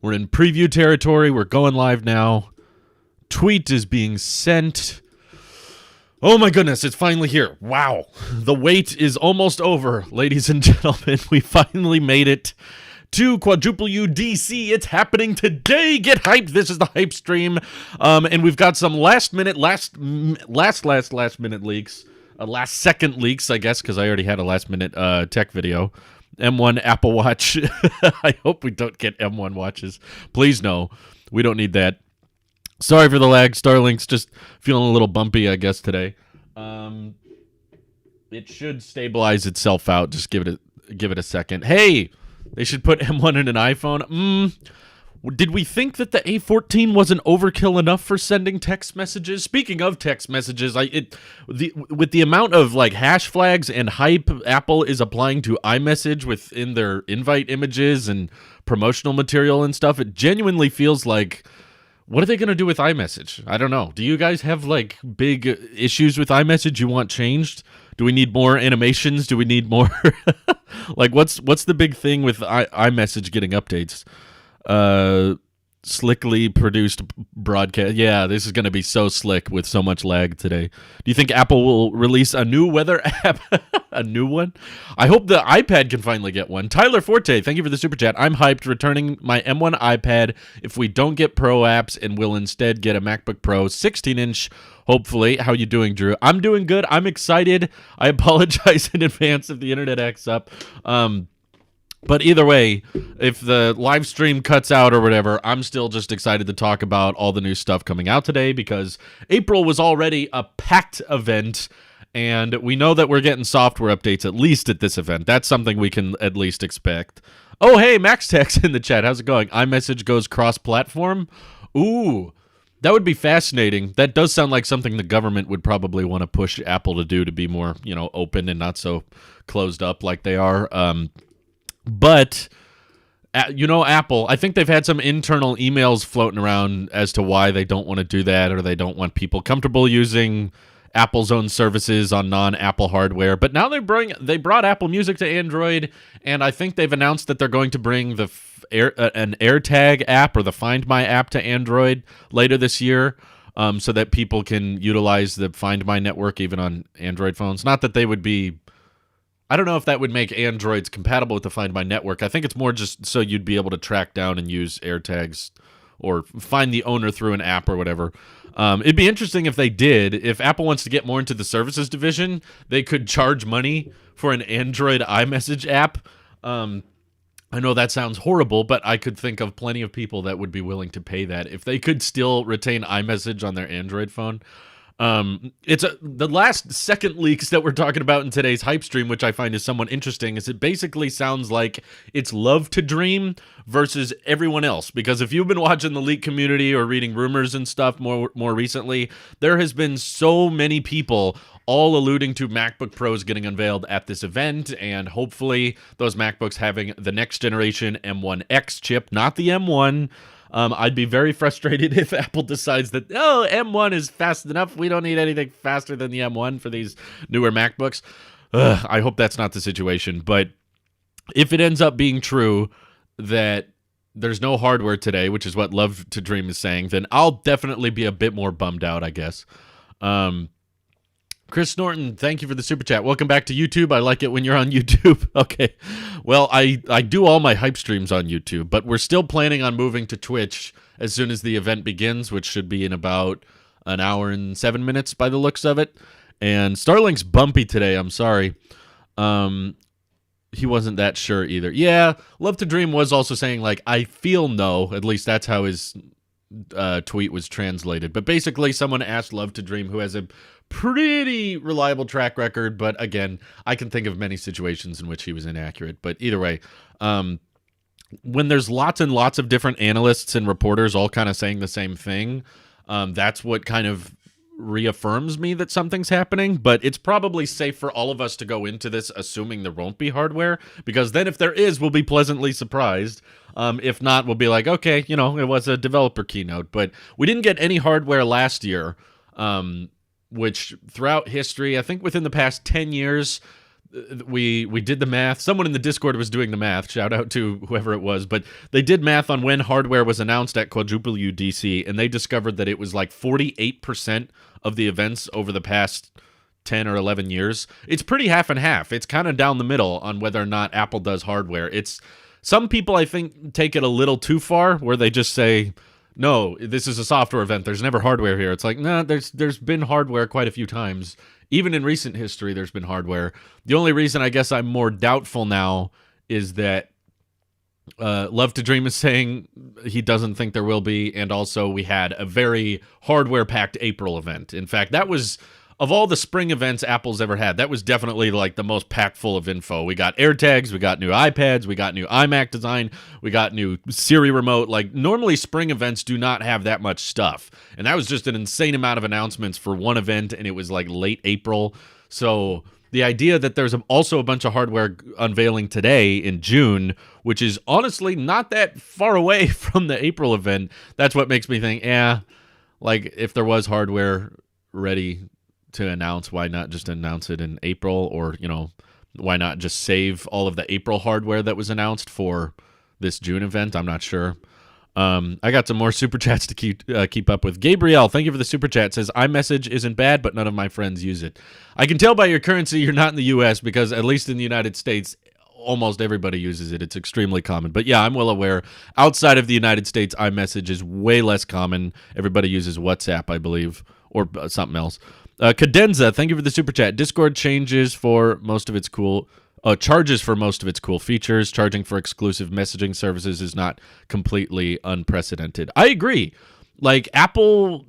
We're in preview territory. We're going live now. Tweet is being sent. Oh my goodness, it's finally here. Wow. The wait is almost over, ladies and gentlemen. We finally made it to WWDC. It's happening today. Get hyped. This is the hype stream. And we've got some last minute leaks. Last second leaks, I guess, because I already had a last minute tech video. M1 Apple Watch. I hope we don't get M1 watches. Please no. We don't need that. Sorry for the lag. Starlink's just feeling a little bumpy, I guess, today. It should stabilize itself out. Just give it a second. Hey, they should put M1 in an iPhone. Did we think that the A14 wasn't overkill enough for sending text messages? Speaking of text messages, with the amount of like hash flags and hype Apple is applying to iMessage within their invite images and promotional material and stuff, it genuinely feels like, what are they going to do with iMessage? I don't know. Do you guys have like big issues with iMessage you want changed? Do we need more animations? Do we need more like what's the big thing with iMessage getting updates? Slickly produced broadcast. Yeah, this is going to be so slick with so much lag today. Do you think Apple will release a new weather app? A new one? I hope the iPad can finally get one. Tyler Forte, thank you for the super chat. I'm hyped, returning my M1 iPad if we don't get Pro apps, and will instead get a MacBook Pro 16-inch, hopefully. How you doing, Drew? I'm doing good. I'm excited. I apologize in advance if the internet acts up. But either way, if the live stream cuts out or whatever, I'm still just excited to talk about all the new stuff coming out today, because April was already a packed event, and we know that we're getting software updates at least at this event. That's something we can at least expect. Oh, hey, MaxTex in the chat. How's it going? iMessage goes cross-platform? Ooh, that would be fascinating. That does sound like something the government would probably want to push Apple to do, to be more, open and not so closed up like they are. But, Apple, I think they've had some internal emails floating around as to why they don't want to do that, or they don't want people comfortable using Apple's own services on non-Apple hardware. But now they brought Apple Music to Android, and I think they've announced that they're going to bring an AirTag app or the Find My app to Android later this year, so that people can utilize the Find My network even on Android phones. Not that they would be... I don't know if that would make Androids compatible with the Find My network. I think it's more just so you'd be able to track down and use AirTags or find the owner through an app or whatever. It'd be interesting if they did. If Apple wants to get more into the services division, they could charge money for an Android iMessage app. I know that sounds horrible, but I could think of plenty of people that would be willing to pay that if they could still retain iMessage on their Android phone. It's the last second leaks that we're talking about in today's hype stream, which I find is somewhat interesting, is it basically sounds like it's Love to Dream versus everyone else. Because if you've been watching the leak community or reading rumors and stuff more recently, there has been so many people all alluding to MacBook Pros getting unveiled at this event, and hopefully those MacBooks having the next generation M1X chip, not the M1. I'd be very frustrated if Apple decides that, M1 is fast enough. We don't need anything faster than the M1 for these newer MacBooks. I hope that's not the situation. But if it ends up being true that there's no hardware today, which is what Love to Dream is saying, then I'll definitely be a bit more bummed out, I guess. Chris Norton, thank you for the super chat. Welcome back to YouTube. I like it when you're on YouTube. Okay. Well, I do all my hype streams on YouTube, but we're still planning on moving to Twitch as soon as the event begins, which should be in about an hour and 7 minutes by the looks of it. And Starlink's bumpy today. I'm sorry. He wasn't that sure either. Yeah, Love to Dream was also saying, like, I feel no. At least that's how his tweet was translated. But basically, someone asked Love to Dream, who has a pretty reliable track record, but again, I can think of many situations in which he was inaccurate. But either way, when there's lots and lots of different analysts and reporters all kind of saying the same thing, that's what kind of reaffirms me that something's happening. But it's probably safe for all of us to go into this assuming there won't be hardware, because then if there is, we'll be pleasantly surprised. If not, we'll be like, okay, it was a developer keynote. But we didn't get any hardware last year, which throughout history, I think within the past 10 years, we did the math. Someone in the Discord was doing the math. Shout out to whoever it was, but they did math on when hardware was announced at WWDC, and they discovered that it was like 48% of the events over the past 10 or 11 years. It's pretty half and half. It's kind of down the middle on whether or not Apple does hardware. It's some people, I think, take it a little too far, where they just say, no, this is a software event. There's never hardware here. It's like, nah, there's been hardware quite a few times. Even in recent history, there's been hardware. The only reason I guess I'm more doubtful now is that Love to Dream is saying he doesn't think there will be, and also we had a very hardware-packed April event. In fact, that was, of all the spring events Apple's ever had, that was definitely like the most packed full of info. We got AirTags, we got new iPads, we got new iMac design, we got new Siri remote. Like, normally spring events do not have that much stuff. And that was just an insane amount of announcements for one event, and it was like late April. So the idea that there's also a bunch of hardware unveiling today in June, which is honestly not that far away from the April event, that's what makes me think, like if there was hardware ready to announce, why not just announce it in April? Or, why not just save all of the April hardware that was announced for this June event? I'm not sure. I got some more super chats to keep up with. Gabriel, thank you for the super chat. Says, iMessage isn't bad, but none of my friends use it. I can tell by your currency you're not in the U.S. because at least in the United States, almost everybody uses it. It's extremely common. But yeah, I'm well aware. Outside of the United States, iMessage is way less common. Everybody uses WhatsApp, I believe, or something else. Cadenza, thank you for the super chat. Discord charges for most of its cool features. Charging for exclusive messaging services is not completely unprecedented. I agree. Like, Apple,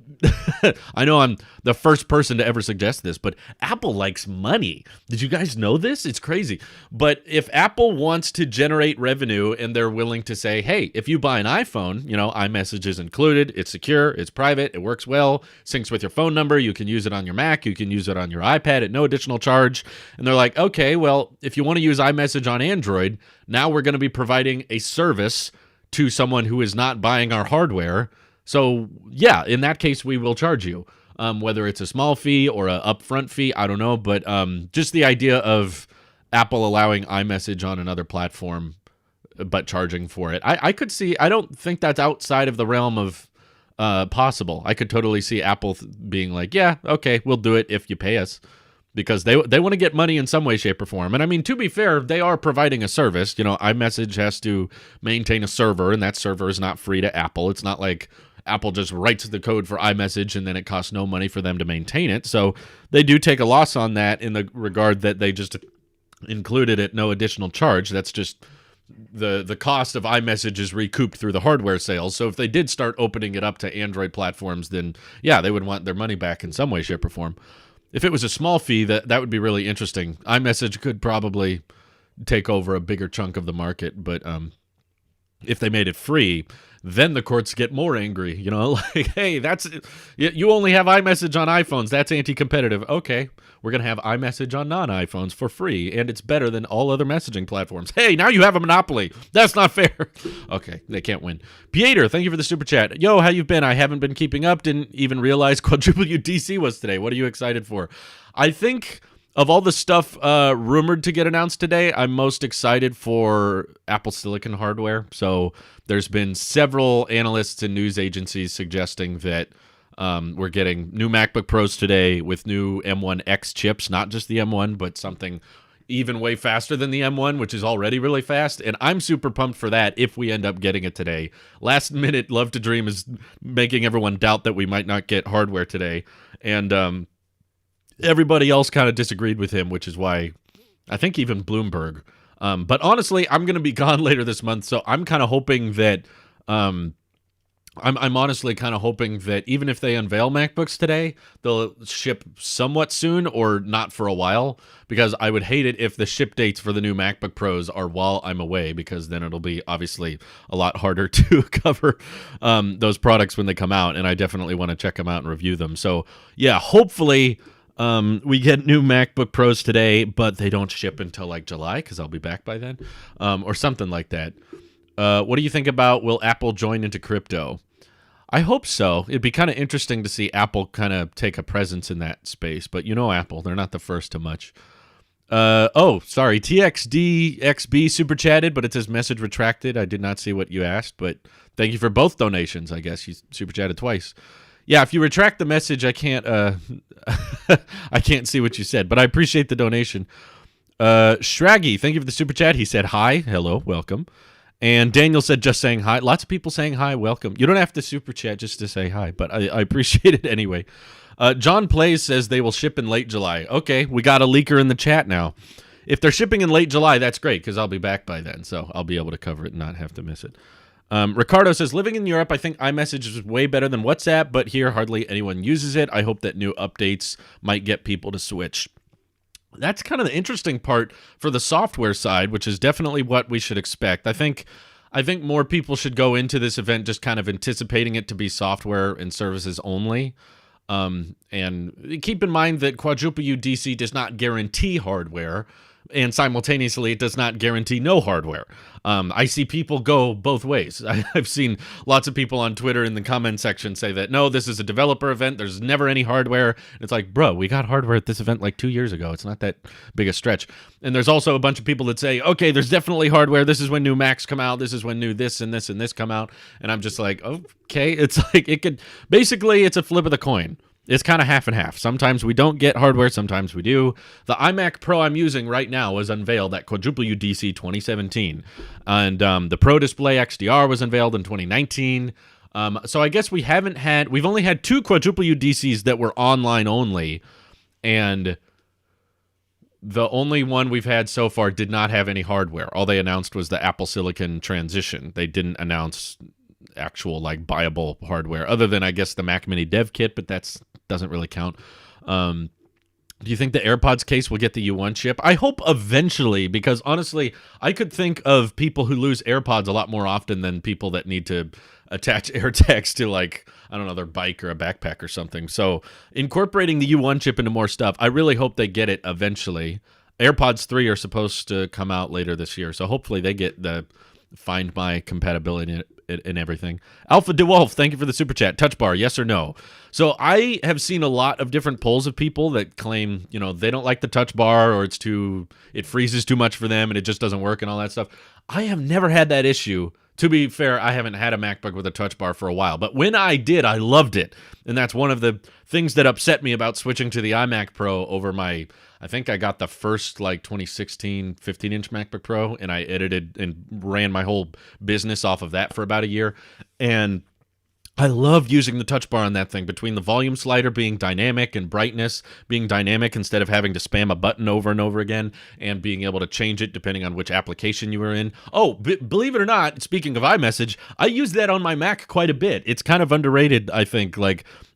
I know I'm the first person to ever suggest this, but Apple likes money. Did you guys know this? It's crazy. But if Apple wants to generate revenue and they're willing to say, hey, if you buy an iPhone, iMessage is included, it's secure, it's private, it works well, syncs with your phone number, you can use it on your Mac, you can use it on your iPad at no additional charge. And they're like, okay, well, if you want to use iMessage on Android, now we're going to be providing a service to someone who is not buying our hardware. So, yeah, in that case, we will charge you, whether it's a small fee or an upfront fee, I don't know. But just the idea of Apple allowing iMessage on another platform but charging for it, I could see. I don't think that's outside of the realm of possible. I could totally see Apple being like, yeah, okay, we'll do it if you pay us. Because they want to get money in some way, shape, or form. And I mean, to be fair, they are providing a service. iMessage has to maintain a server, and that server is not free to Apple. It's not like Apple just writes the code for iMessage and then it costs no money for them to maintain it. So they do take a loss on that in the regard that they just included at no additional charge. That's just the cost of iMessage is recouped through the hardware sales. So if they did start opening it up to Android platforms, then yeah, they would want their money back in some way, shape, or form. If it was a small fee, that would be really interesting. iMessage could probably take over a bigger chunk of the market, but if they made it free, then the courts get more angry. Like, hey, you only have iMessage on iPhones. That's anti-competitive. Okay, we're going to have iMessage on non-iPhones for free, and it's better than all other messaging platforms. Hey, now you have a monopoly. That's not fair. Okay, they can't win. Pieter, thank you for the super chat. Yo, how you been? I haven't been keeping up. Didn't even realize WWDC was today. What are you excited for? I think of all the stuff rumored to get announced today, I'm most excited for Apple Silicon hardware. So there's been several analysts and news agencies suggesting that we're getting new MacBook Pros today with new M1X chips, not just the M1, but something even way faster than the M1, which is already really fast. And I'm super pumped for that if we end up getting it today. Last minute Love to Dream is making everyone doubt that we might not get hardware today. And everybody else kind of disagreed with him, which is why I think even Bloomberg. But honestly, I'm going to be gone later this month, so I'm kind of hoping that I'm honestly kind of hoping that even if they unveil MacBooks today, they'll ship somewhat soon or not for a while, because I would hate it if the ship dates for the new MacBook Pros are while I'm away, because then it'll be obviously a lot harder to cover those products when they come out, and I definitely want to check them out and review them. So yeah, hopefully we get new MacBook Pros today, but they don't ship until like July, because I'll be back by then, or something like that. What do you think about, will Apple join into crypto? I hope so. It'd be kind of interesting to see Apple kind of take a presence in that space, but Apple, they're not the first to much. Sorry. TXDXB super chatted, but it says message retracted. I did not see what you asked, but thank you for both donations. I guess you super chatted twice. Yeah, if you retract the message, I can't I can't see what you said, but I appreciate the donation. Shraggy, thank you for the super chat. He said hi, hello, welcome. And Daniel said just saying hi. Lots of people saying hi, welcome. You don't have to super chat just to say hi, but I appreciate it anyway. John Plays says they will ship in late July. Okay, we got a leaker in the chat now. If they're shipping in late July, that's great because I'll be back by then, so I'll be able to cover it and not have to miss it. Ricardo says, living in Europe, I think iMessage is way better than WhatsApp, but here hardly anyone uses it. I hope that new updates might get people to switch. That's kind of the interesting part for the software side, which is definitely what we should expect. I think more people should go into this event just kind of anticipating it to be software and services only. And keep in mind that WWDC does not guarantee hardware, and simultaneously it does not guarantee no hardware. I see people go both ways. I've seen lots of people on Twitter in the comment section say that, no, this is a developer event. There's never any hardware. It's like, bro, we got hardware at this event like 2 years ago. It's not that big a stretch. And there's also a bunch of people that say, okay, there's definitely hardware. This is when new Macs come out. This is when new this and this and this come out. And I'm just like, okay. It's like, basically it's a flip of the coin. It's kind of half and half. Sometimes we don't get hardware, sometimes we do. The iMac Pro I'm using right now was unveiled at WWDC 2017. And the Pro Display XDR was unveiled in 2019. So I guess we've only had 2 WWDCs that were online only. And the only one we've had so far did not have any hardware. All they announced was the Apple Silicon transition. They didn't announce actual like buyable hardware other than I guess the Mac Mini dev kit, but that's doesn't really count. Do you think the AirPods case will get the U1 chip? I hope eventually, because honestly, I could think of people who lose AirPods a lot more often than people that need to attach AirTags to, like, I don't know, their bike or a backpack or something. So incorporating the U1 chip into more stuff, I really hope they get it eventually. AirPods 3 are supposed to come out later this year, so hopefully they get the Find My compatibility and everything. Alpha DeWolf, thank you for the super chat. Touch bar, yes or no? So I have seen a lot of different polls of people that claim, they don't like the touch bar, or it freezes too much for them and it just doesn't work and all that stuff. I have never had that issue. To be fair, I haven't had a MacBook with a touch bar for a while, but when I did, I loved it. And that's one of the things that upset me about switching to the iMac Pro over I think I got the first 2016 15-inch MacBook Pro, and I edited and ran my whole business off of that for about a year. And I love using the touch bar on that thing, between the volume slider being dynamic and brightness being dynamic instead of having to spam a button over and over again, and being able to change it depending on which application you were in. Oh, believe it or not, speaking of iMessage, I use that on my Mac quite a bit. It's kind of underrated, I think.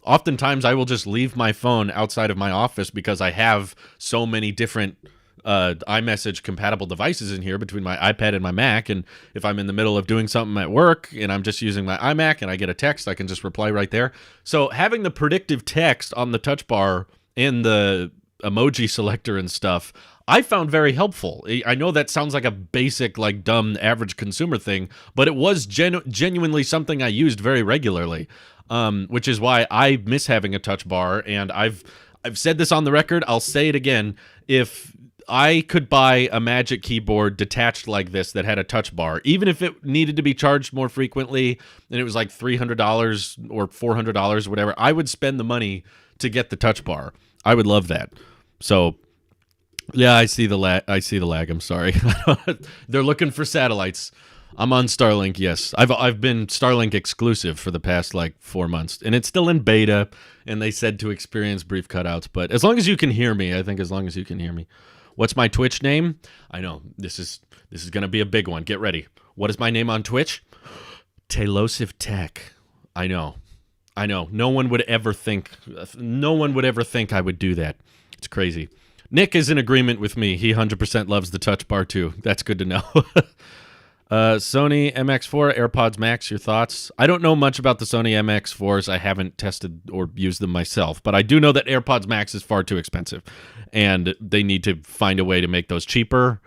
Oftentimes I will just leave my phone outside of my office because I have so many different iMessage compatible devices in here between my iPad and my Mac, and if I'm in the middle of doing something at work and I'm just using my iMac and I get a text, I can just reply right there. So having the predictive text on the touch bar and the emoji selector and stuff, I found very helpful. I know that sounds like a basic, dumb, average consumer thing, but it was genuinely something I used very regularly, which is why I miss having a touch bar. And I've said this on the record, I'll say it again. If I could buy a Magic Keyboard detached like this that had a touch bar, even if it needed to be charged more frequently, and it was like $300 or $400 or whatever, I would spend the money to get the touch bar. I would love that. So, yeah, I see the lag. I'm sorry. They're looking for satellites. I'm on Starlink, yes. I've been Starlink exclusive for the past 4 months, and it's still in beta, and they said to experience brief cutouts, but as long as you can hear me, I think as long as you can hear me. What's my Twitch name? I know, this is going to be a big one. Get ready. What is my name on Twitch? Tailosive Tech. I know. No one would ever think I would do that. It's crazy. Nick is in agreement with me. He 100% loves the touch bar too. That's good to know. Sony MX4, AirPods Max, your thoughts? I don't know much about the Sony MX4s. I haven't tested or used them myself, but I do know that AirPods Max is far too expensive, and they need to find a way to make those cheaper,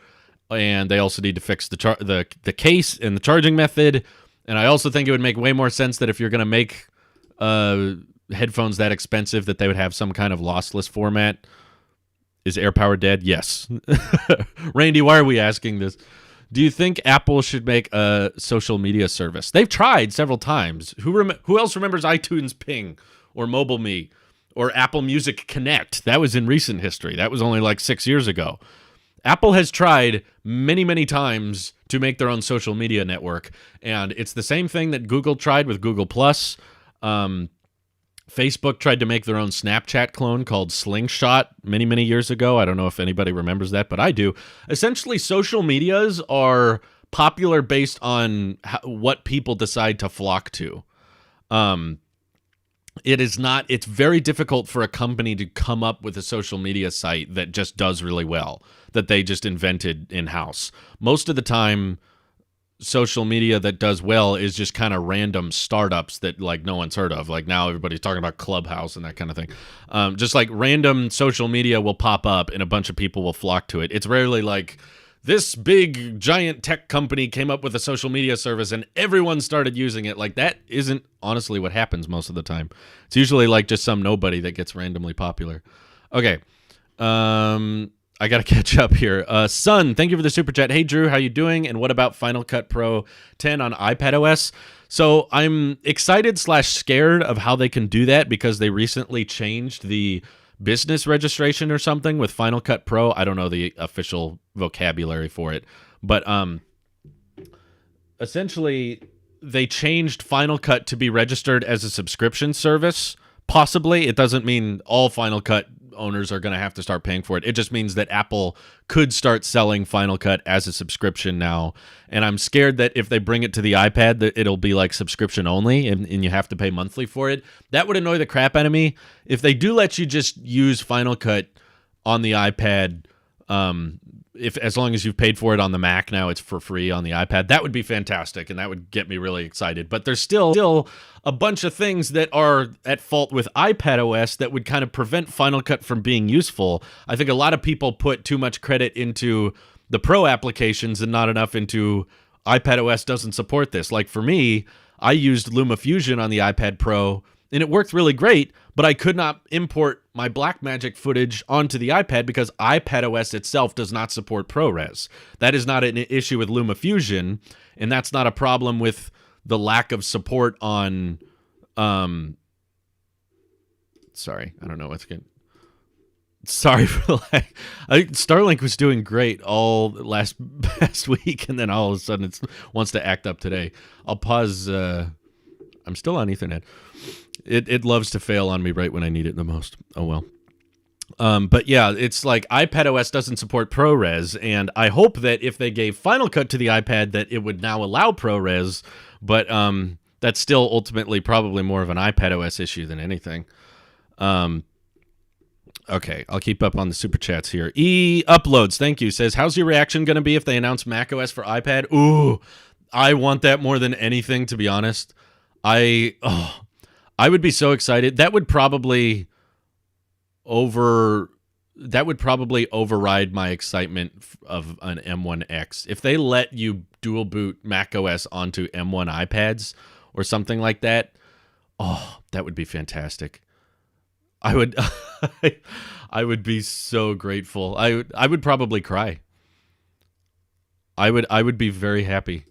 and they also need to fix the case and the charging method, and I also think it would make way more sense that if you're going to make headphones that expensive, that they would have some kind of lossless format. Is AirPower dead? Yes. Randy, why are we asking this? Do you think Apple should make a social media service? They've tried several times. Who else remembers iTunes Ping or MobileMe or Apple Music Connect? That was in recent history. That was only like 6 years ago. Apple has tried many, many times to make their own social media network, and it's the same thing that Google tried with Google+. Facebook tried to make their own Snapchat clone called Slingshot many, many years ago. I don't know if anybody remembers that, but I do. Essentially, social medias are popular based on what people decide to flock to. It's very difficult for a company to come up with a social media site that just does really well, that they just invented in-house. Most of the time, social media that does well is just kind of random startups that like no one's heard of. Like now everybody's talking about Clubhouse and that kind of thing. Just like random social media will pop up and a bunch of people will flock to it. It's rarely like this big giant tech company came up with a social media service and everyone started using it. Like that isn't honestly what happens most of the time. It's usually like just some nobody that gets randomly popular. Okay. I got to catch up here. Sun, thank you for the super chat. Hey, Drew, how you doing? And what about Final Cut Pro 10 on iPadOS? So I'm excited / scared of how they can do that because they recently changed the business registration or something with Final Cut Pro. I don't know the official vocabulary for it. But essentially, they changed Final Cut to be registered as a subscription service. Possibly. It doesn't mean all Final Cut owners are going to have to start paying for it. It just means that Apple could start selling Final Cut as a subscription now. And I'm scared that if they bring it to the iPad, that it'll be like subscription only and you have to pay monthly for it. That would annoy the crap out of me. If they do let you just use Final Cut on the iPad, as long as you've paid for it on the Mac, now it's for free on the iPad, that would be fantastic, and that would get me really excited. But there's still a bunch of things that are at fault with iPadOS that would kind of prevent Final Cut from being useful. I think a lot of people put too much credit into the Pro applications and not enough into iPadOS doesn't support this. Like for me, I used LumaFusion on the iPad Pro, and it worked really great, but I could not import my Blackmagic footage onto the iPad because iPadOS itself does not support ProRes. That is not an issue with LumaFusion, and that's not a problem with the lack of support on... sorry, I don't know what's good. Sorry for Starlink was doing great all past week, and then all of a sudden it wants to act up today. I'll pause. I'm still on Ethernet. It loves to fail on me right when I need it the most. Oh, well. But yeah, it's like iPadOS doesn't support ProRes, and I hope that if they gave Final Cut to the iPad that it would now allow ProRes, but that's still ultimately probably more of an iPadOS issue than anything. Okay, I'll keep up on the super chats here. Uploads, thank you, says, how's your reaction going to be if they announce macOS for iPad? Ooh, I want that more than anything, to be honest. I would be so excited. That would probably override my excitement of an M1X. If they let you dual boot macOS onto M1 iPads or something like that, that would be fantastic. I would I would be so grateful. I would probably cry. I would be very happy.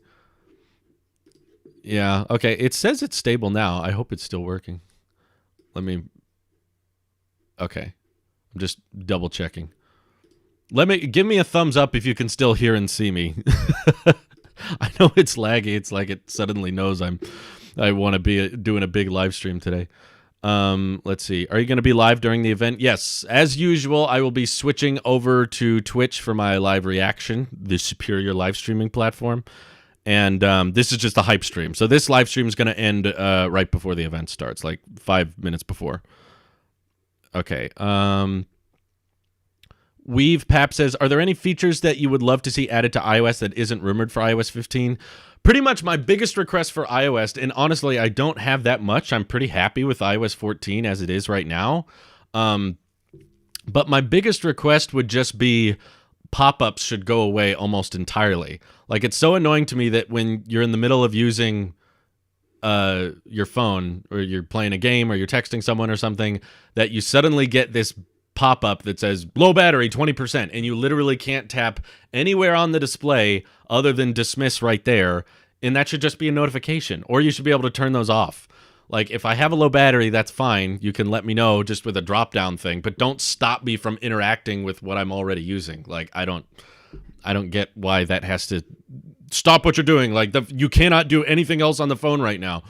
Yeah, okay. It says it's stable now. I hope it's still working. Okay. I'm just double checking. Give me a thumbs up if you can still hear and see me. I know it's laggy. It's like it suddenly knows I want to be doing a big live stream today. Let's see. Are you going to be live during the event? Yes. As usual, I will be switching over to Twitch for my live reaction, the superior live streaming platform. And this is just a hype stream. So this live stream is going to end right before the event starts, like 5 minutes before. Okay. Weave Pap says, are there any features that you would love to see added to iOS that isn't rumored for iOS 15? Pretty much my biggest request for iOS, and honestly, I don't have that much. I'm pretty happy with iOS 14 as it is right now. But my biggest request would just be pop-ups should go away almost entirely. Like, it's so annoying to me that when you're in the middle of using your phone, or you're playing a game, or you're texting someone or something, that you suddenly get this pop-up that says low battery 20%, and you literally can't tap anywhere on the display other than dismiss right there, and that should just be a notification, or you should be able to turn those off. Like, if I have a low battery, that's fine. You can let me know just with a drop-down thing, but don't stop me from interacting with what I'm already using. Like, I don't get why that has to stop what you're doing. Like, you cannot do anything else on the phone right now.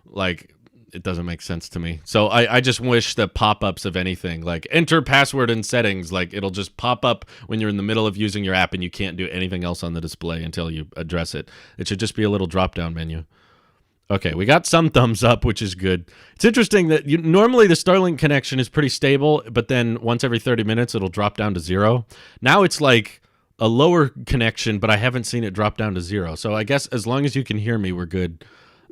Like, it doesn't make sense to me. So I just wish the pop-ups of anything, like enter password in settings, like it'll just pop up when you're in the middle of using your app and you can't do anything else on the display until you address it. It should just be a little drop-down menu. Okay, we got some thumbs up, which is good. It's interesting that normally the Starlink connection is pretty stable, but then once every 30 minutes, it'll drop down to 0. Now it's like a lower connection, but I haven't seen it drop down to 0. So I guess as long as you can hear me, we're good.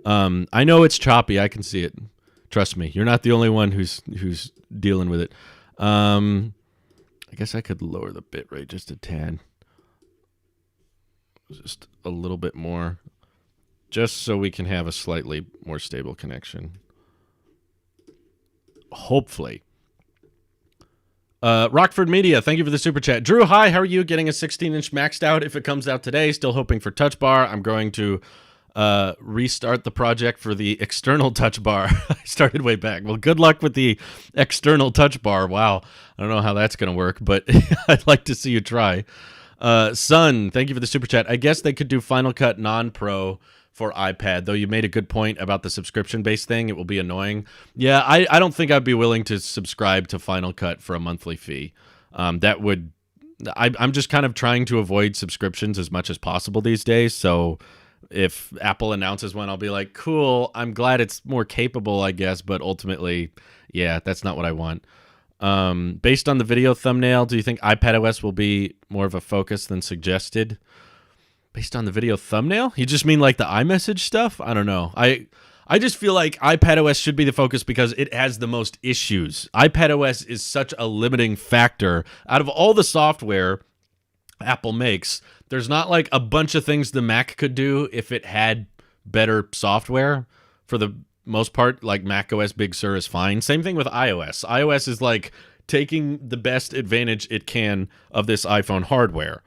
I know it's choppy. I can see it. Trust me. You're not the only one who's dealing with it. I guess I could lower the bitrate just a tad. Just a little bit more. Just so we can have a slightly more stable connection. Hopefully. Rockford Media, thank you for the super chat. Drew, hi, how are you? Getting a 16-inch maxed out if it comes out today. Still hoping for touch bar. I'm going to restart the project for the external touch bar. I started way back. Well, good luck with the external touch bar. Wow. I don't know how that's going to work, but I'd like to see you try. Sun, thank you for the super chat. I guess they could do Final Cut non-pro for iPad, though you made a good point about the subscription-based thing. It will be annoying. Yeah, I don't think I'd be willing to subscribe to Final Cut for a monthly fee. That would... I'm just kind of trying to avoid subscriptions as much as possible these days, so if Apple announces one, I'll be like, cool, I'm glad it's more capable, I guess, but ultimately, yeah, that's not what I want. Based on the video thumbnail, do you think iPadOS will be more of a focus than suggested? Based on the video thumbnail? You just mean like the iMessage stuff? I don't know. I just feel like iPadOS should be the focus because it has the most issues. iPadOS is such a limiting factor. Out of all the software Apple makes, there's not like a bunch of things the Mac could do if it had better software. For the most part, like macOS Big Sur is fine. Same thing with iOS. iOS is like taking the best advantage it can of this iPhone hardware.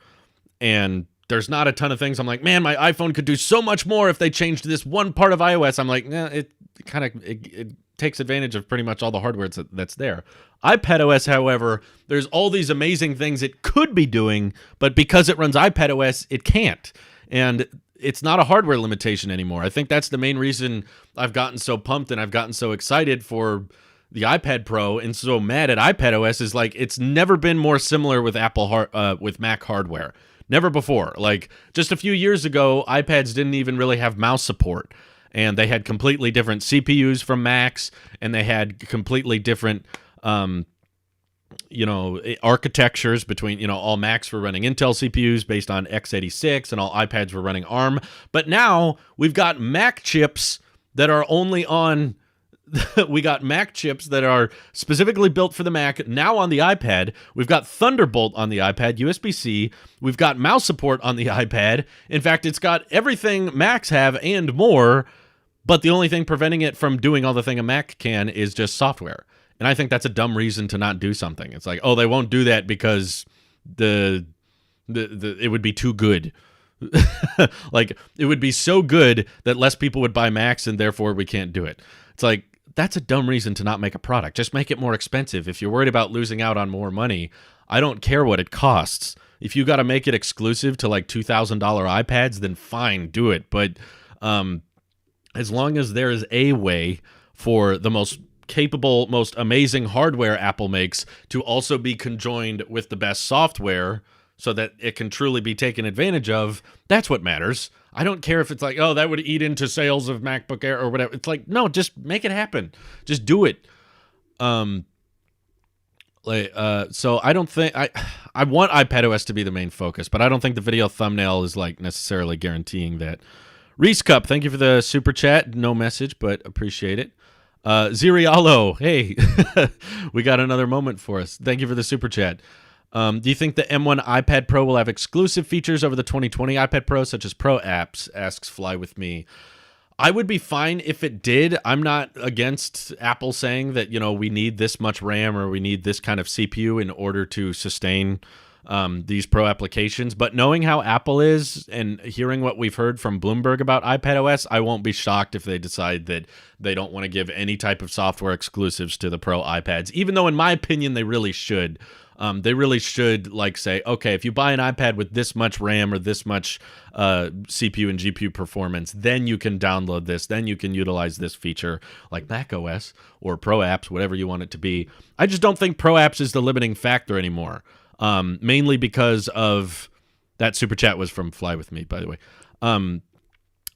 And there's not a ton of things I'm like, man, my iPhone could do so much more if they changed this one part of iOS. I'm like, nah, it takes advantage of pretty much all the hardware that's there. iPadOS, however, there's all these amazing things it could be doing, but because it runs iPadOS, it can't. And it's not a hardware limitation anymore. I think that's the main reason I've gotten so pumped and I've gotten so excited for the iPad Pro and so mad at iPadOS is like it's never been more similar with with Mac hardware. Never before. Like just a few years ago, iPads didn't even really have mouse support. And they had completely different CPUs from Macs, and they had completely different, architectures between, all Macs were running Intel CPUs based on x86, and all iPads were running ARM. But now we've got Mac chips that are only on... we got Mac chips that are specifically built for the Mac now on the iPad. We've got Thunderbolt on the iPad, USB-C. We've got mouse support on the iPad. In fact, it's got everything Macs have and more, but the only thing preventing it from doing all the thing a Mac can is just software. And I think that's a dumb reason to not do something. It's like, oh, they won't do that because it would be too good. Like, it would be so good that less people would buy Macs and therefore we can't do it. It's like, that's a dumb reason to not make a product. Just make it more expensive. If you're worried about losing out on more money, I don't care what it costs. If you got to make it exclusive to like $2,000 iPads, then fine, do it. But as long as there is a way for the most capable, most amazing hardware Apple makes to also be conjoined with the best software so that it can truly be taken advantage of, that's what matters. I don't care if it's like, oh, that would eat into sales of MacBook Air or whatever. It's like, no, just make it happen. Just do it. So I don't think I want iPadOS to be the main focus, but I don't think the video thumbnail is like necessarily guaranteeing that. Reese Cup, thank you for the super chat. No message, but appreciate it. Zirialo, hey, we got another moment for us. Thank you for the super chat. Do you think the M1 iPad Pro will have exclusive features over the 2020 iPad Pro, such as Pro apps? Asks Fly With Me. I would be fine if it did. I'm not against Apple saying that, we need this much RAM or we need this kind of CPU in order to sustain these pro applications. But knowing how Apple is and hearing what we've heard from Bloomberg about iPadOS, I won't be shocked if they decide that they don't want to give any type of software exclusives to the pro iPads, even though in my opinion they really should. They really should say, okay, if you buy an iPad with this much RAM or this much CPU and GPU performance, then you can download this, then you can utilize this feature like macOS or Pro Apps, whatever you want it to be. I just don't think Pro Apps is the limiting factor anymore, mainly because of that super chat was from Fly With Me, by the way.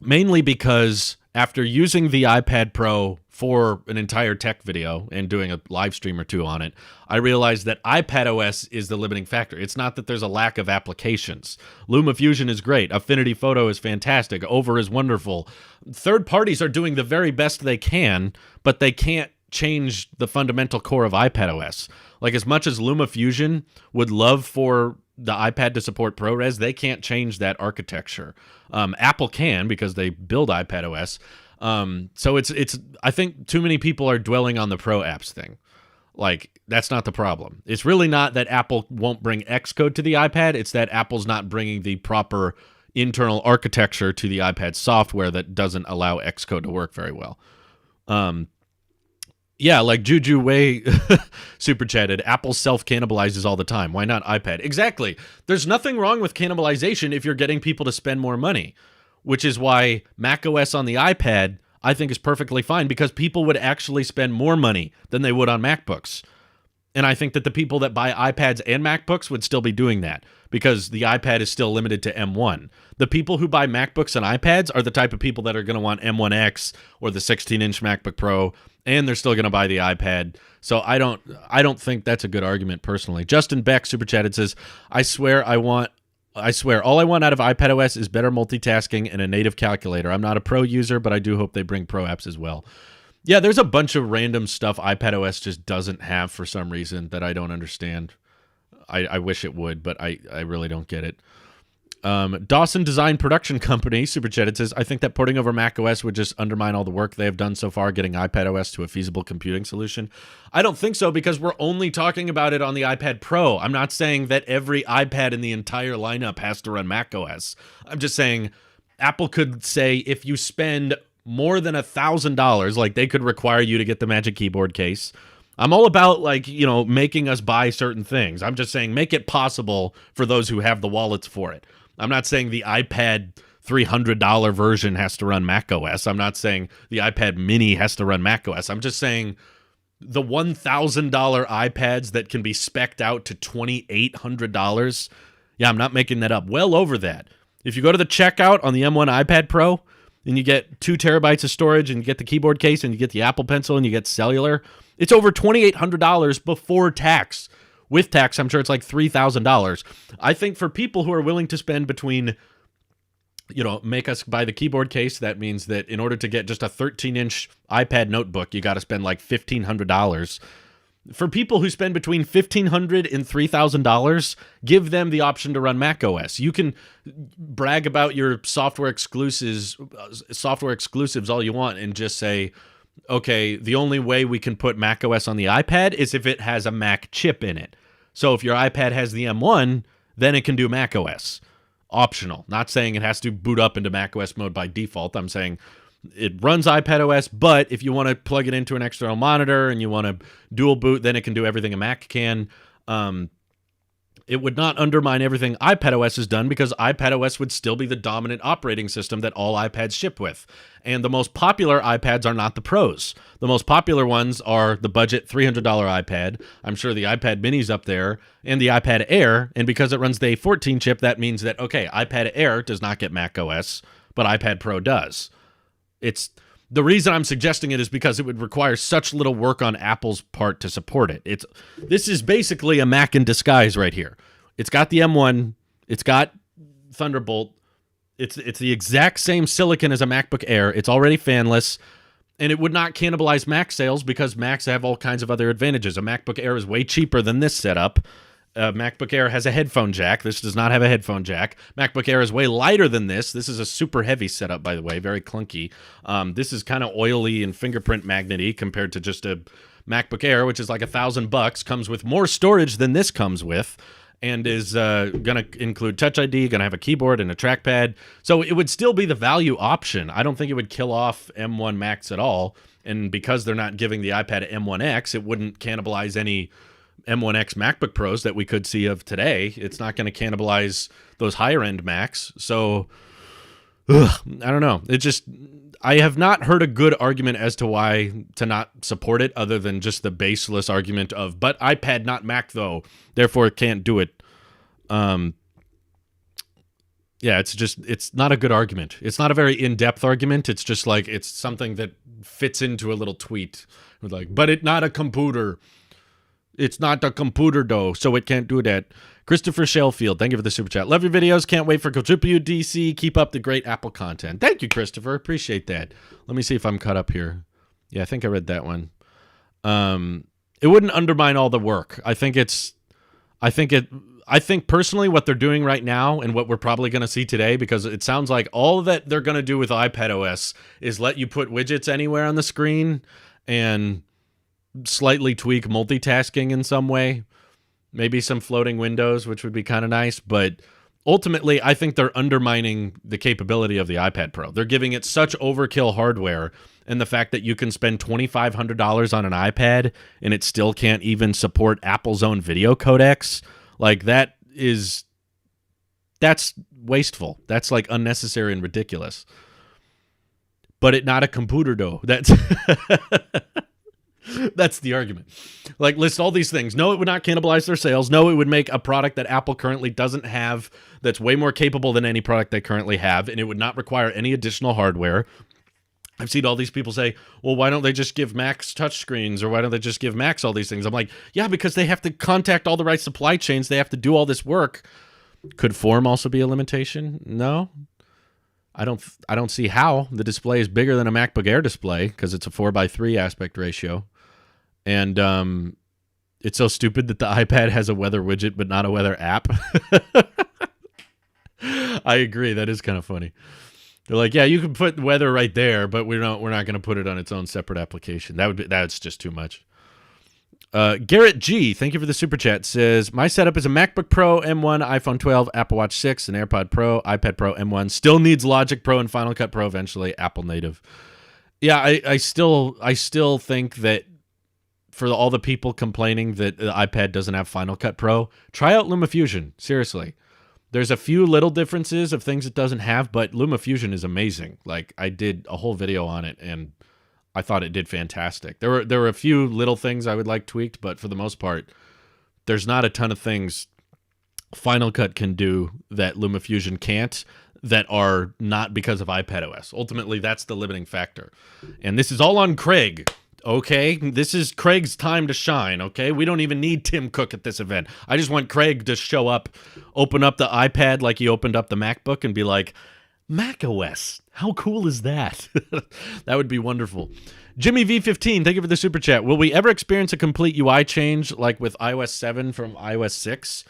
Mainly because after using the iPad Pro for an entire tech video and doing a live stream or two on it, I realized that iPadOS is the limiting factor. It's not that there's a lack of applications. LumaFusion is great. Affinity Photo is fantastic. Over is wonderful. Third parties are doing the very best they can, but they can't change the fundamental core of iPadOS. As much as LumaFusion would love for the iPad to support ProRes, they can't change that architecture. Apple can because they build iPadOS. So it's I think too many people are dwelling on the Pro Apps thing. That's not the problem. It's really not that Apple won't bring Xcode to the iPad. It's that Apple's not bringing the proper internal architecture to the iPad software that doesn't allow Xcode to work very well. Yeah, Juju Way super chatted, Apple self-cannibalizes all the time. Why not iPad? Exactly. There's nothing wrong with cannibalization if you're getting people to spend more money, which is why macOS on the iPad, I think, is perfectly fine because people would actually spend more money than they would on MacBooks. And I think that the people that buy iPads and MacBooks would still be doing that because the iPad is still limited to M1. The people who buy MacBooks and iPads are the type of people that are going to want M1X or the 16-inch MacBook Pro, and they're still going to buy the iPad. So I don't think that's a good argument personally. Justin Beck super chatted says, I swear all I want out of iPadOS is better multitasking and a native calculator. I'm not a pro user, but I do hope they bring pro apps as well. Yeah, there's a bunch of random stuff iPadOS just doesn't have for some reason that I don't understand. I wish it would, but I really don't get it. Dawson Design Production Company super chatted says, I think that porting over macOS would just undermine all the work they have done so far getting iPadOS to a feasible computing solution. I don't think so because we're only talking about it on the iPad Pro. I'm not saying that every iPad in the entire lineup has to run macOS. I'm just saying Apple could say if you spend more than $1,000, they could require you to get the Magic Keyboard case. I'm all about making us buy certain things. I'm just saying make it possible for those who have the wallets for it. I'm not saying the iPad $300 version has to run macOS. I'm not saying the iPad mini has to run macOS. I'm just saying the $1,000 iPads that can be spec'd out to $2,800. Yeah, I'm not making that up. Well over that. If you go to the checkout on the M1 iPad Pro and you get 2 terabytes of storage and you get the keyboard case and you get the Apple Pencil and you get cellular, it's over $2,800 before tax. With tax, I'm sure it's $3,000. I think for people who are willing to spend between, make us buy the keyboard case, that means that in order to get just a 13-inch iPad notebook, you got to spend $1,500. For people who spend between $1,500 and $3,000, give them the option to run macOS. You can brag about your software exclusives all you want and just say, okay, the only way we can put macOS on the iPad is if it has a Mac chip in it. So if your iPad has the M1, then it can do macOS. Optional. Not saying it has to boot up into macOS mode by default. I'm saying it runs iPadOS, but if you want to plug it into an external monitor and you want to dual boot, then it can do everything a Mac can. It would not undermine everything iPadOS has done because iPadOS would still be the dominant operating system that all iPads ship with. And the most popular iPads are not the Pros. The most popular ones are the budget $300 iPad. I'm sure the iPad mini's up there and the iPad Air. And because it runs the A14 chip, that means that, okay, iPad Air does not get macOS, but iPad Pro does. The reason I'm suggesting it is because it would require such little work on Apple's part to support it. This is basically a Mac in disguise right here. It's got the M1, it's got Thunderbolt, it's the exact same silicon as a MacBook Air. It's already fanless, and it would not cannibalize Mac sales because Macs have all kinds of other advantages. A MacBook Air is way cheaper than this setup, MacBook Air has a headphone jack. This does not have a headphone jack. MacBook Air is way lighter than this. This is a super heavy setup, by the way, very clunky. This is kind of oily and fingerprint magnety compared to just a MacBook Air, which is like $1,000, comes with more storage than this comes with, and is going to include Touch ID, going to have a keyboard and a trackpad. So it would still be the value option. I don't think it would kill off M1 Max at all. And because they're not giving the iPad M1X, it wouldn't cannibalize any M1X MacBook Pros that we could see of today. It's not going to cannibalize those higher-end Macs. So, I don't know. I have not heard a good argument as to why to not support it other than just the baseless argument of, but iPad, not Mac, though, therefore it can't do it. Yeah, it's not a good argument. It's not a very in-depth argument. It's just like, it's something that fits into a little tweet. Like, but it's not a computer. It's not a computer, though, so it can't do that. Christopher Shellfield, thank you for the super chat. Love your videos. Can't wait for WWDC. Keep up the great Apple content. Thank you, Christopher. Appreciate that. Let me see if I'm caught up here. Yeah, I think I read that one. It wouldn't undermine all the work. I think personally what they're doing right now and what we're probably going to see today, because it sounds like all that they're going to do with iPadOS is let you put widgets anywhere on the screen and slightly tweak multitasking in some way. Maybe some floating windows, which would be kind of nice. But ultimately, I think they're undermining the capability of the iPad Pro. They're giving it such overkill hardware, and the fact that you can spend $2,500 on an iPad and it still can't even support Apple's own video codecs, like that's wasteful. That's like unnecessary and ridiculous. But it not a computer, though. That's the argument. Like, list all these things. No, it would not cannibalize their sales. No, it would make a product that Apple currently doesn't have that's way more capable than any product they currently have, and it would not require any additional hardware. I've seen all these people say, well, why don't they just give Macs touchscreens, or why don't they just give Macs all these things? I'm like, yeah, because they have to contact all the right supply chains. They have to do all this work. Could form also be a limitation? No. I don't see how. The display is bigger than a MacBook Air display because it's a 4:3 aspect ratio. And it's so stupid that the iPad has a weather widget but not a weather app. I agree. That is kind of funny. They're like, yeah, you can put weather right there, but we're not going to put it on its own separate application. That's just too much. Garrett G, thank you for the super chat, says, my setup is a MacBook Pro, M1, iPhone 12, Apple Watch 6, an AirPod Pro, iPad Pro, M1. Still needs Logic Pro and Final Cut Pro eventually, Apple native. Yeah, I still think that for all the people complaining that the iPad doesn't have Final Cut Pro, try out LumaFusion. Seriously. There's a few little differences of things it doesn't have, but LumaFusion is amazing. Like, I did a whole video on it, and I thought it did fantastic. There were a few little things I would like tweaked, but for the most part, there's not a ton of things Final Cut can do that LumaFusion can't, that are not because of iPadOS. Ultimately, that's the limiting factor. And this is all on Craig. Okay, this is Craig's time to shine, okay? We don't even need Tim Cook at this event. I just want Craig to show up, open up the iPad like he opened up the MacBook and be like, macOS, how cool is that? That would be wonderful. Jimmy V15, thank you for the super chat. Will we ever experience a complete UI change like with iOS 7 from iOS 6?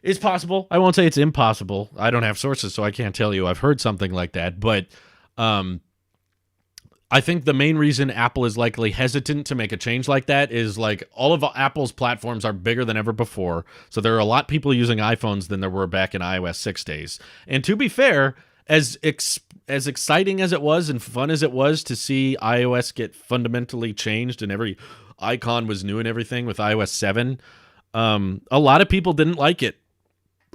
It's possible. I won't say it's impossible. I don't have sources, so I can't tell you. I've heard something like that, but I think the main reason Apple is likely hesitant to make a change like that is like all of Apple's platforms are bigger than ever before. So there are a lot of people using iPhones than there were back in iOS 6 days. And to be fair, as exciting as it was and fun as it was to see iOS get fundamentally changed and every icon was new and everything with iOS 7, a lot of people didn't like it.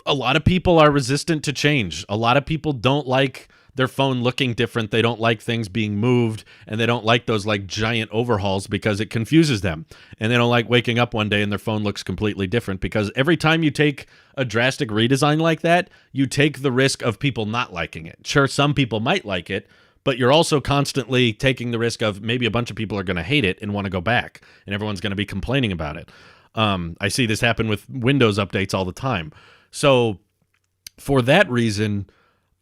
A lot of people are resistant to change. A lot of people don't like their phone looking different. They don't like things being moved, and they don't like those like giant overhauls because it confuses them. And they don't like waking up one day and their phone looks completely different, because every time you take a drastic redesign like that, you take the risk of people not liking it. Sure, some people might like it, but you're also constantly taking the risk of maybe a bunch of people are going to hate it and want to go back, and everyone's going to be complaining about it. I see this happen with Windows updates all the time. So for that reason,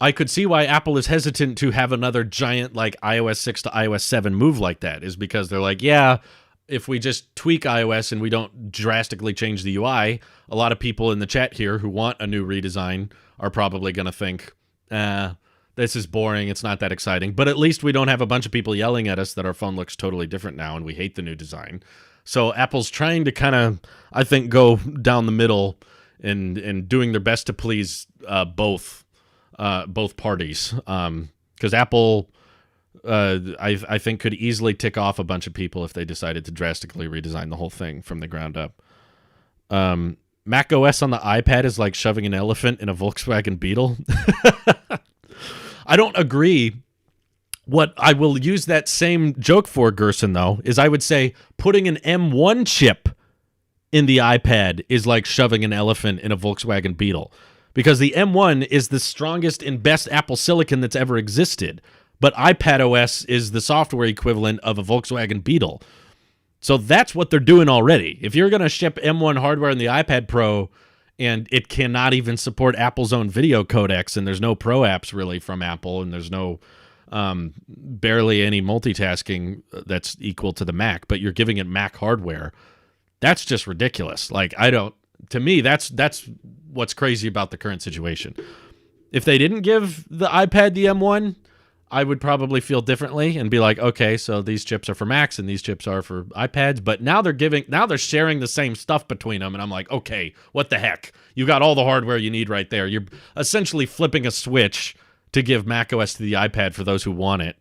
I could see why Apple is hesitant to have another giant like iOS 6 to iOS 7 move like that, is because they're like, yeah, if we just tweak iOS and we don't drastically change the UI, a lot of people in the chat here who want a new redesign are probably going to think, this is boring, it's not that exciting. But at least we don't have a bunch of people yelling at us that our phone looks totally different now and we hate the new design. So Apple's trying to kind of, I think, go down the middle and doing their best to please both parties. Because Apple, I think, could easily tick off a bunch of people if they decided to drastically redesign the whole thing from the ground up. macOS on the iPad is like shoving an elephant in a Volkswagen Beetle. I don't agree. What I will use that same joke for, Gerson, though, is I would say putting an M1 chip in the iPad is like shoving an elephant in a Volkswagen Beetle, because the M1 is the strongest and best Apple silicon that's ever existed, but iPadOS is the software equivalent of a Volkswagen Beetle. So that's what they're doing already. If you're going to ship M1 hardware in the iPad Pro and it cannot even support Apple's own video codecs, and there's no Pro apps really from Apple, and there's no barely any multitasking that's equal to the Mac, but you're giving it Mac hardware, that's just ridiculous. Like, to me, that's what's crazy about the current situation. If they didn't give the iPad the M1, I would probably feel differently and be like, okay, so these chips are for Macs and these chips are for iPads. But now they're sharing the same stuff between them, and I'm like, okay, what the heck? You got all the hardware you need right there. You're essentially flipping a switch to give macOS to the iPad for those who want it.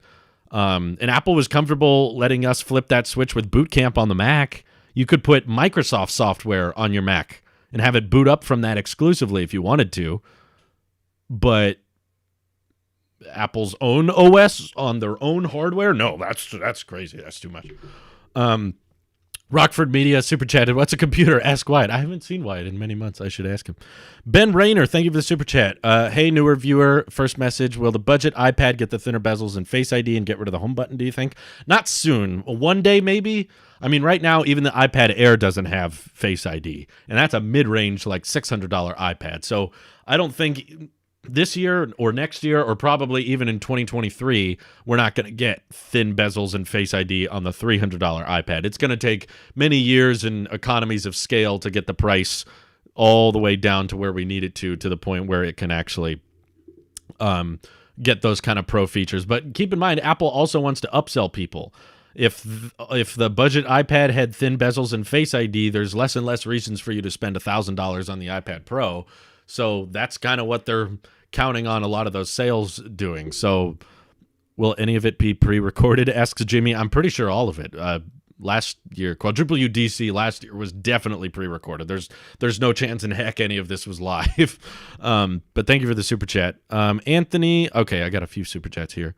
And Apple was comfortable letting us flip that switch with Boot Camp on the Mac. You could put Microsoft software on your Mac and have it boot up from that exclusively if you wanted to. But Apple's own OS on their own hardware? No, that's crazy. That's too much. Rockford Media super chatted, what's a computer? Ask Wyatt. I haven't seen Wyatt in many months. I should ask him. Ben Rayner, thank you for the super chat. Hey, newer viewer, first message. Will the budget iPad get the thinner bezels and Face ID and get rid of the home button, do you think? Not soon. One day, maybe? I mean, right now, even the iPad Air doesn't have Face ID, and that's a mid-range, like $600 iPad. So I don't think this year or next year, or probably even in 2023, we're not going to get thin bezels and Face ID on the $300 iPad. It's going to take many years and economies of scale to get the price all the way down to where we need it to the point where it can actually get those kind of pro features. But keep in mind, Apple also wants to upsell people. If the budget iPad had thin bezels and Face ID, there's less and less reasons for you to spend $1,000 on the iPad Pro. So that's kind of what they're counting on a lot of those sales doing. So will any of it be pre-recorded, asks Jimmy. I'm pretty sure all of it. Last year, WWDC last year was definitely pre-recorded. There's no chance in heck any of this was live. But thank you for the super chat. Anthony, okay, I got a few super chats here.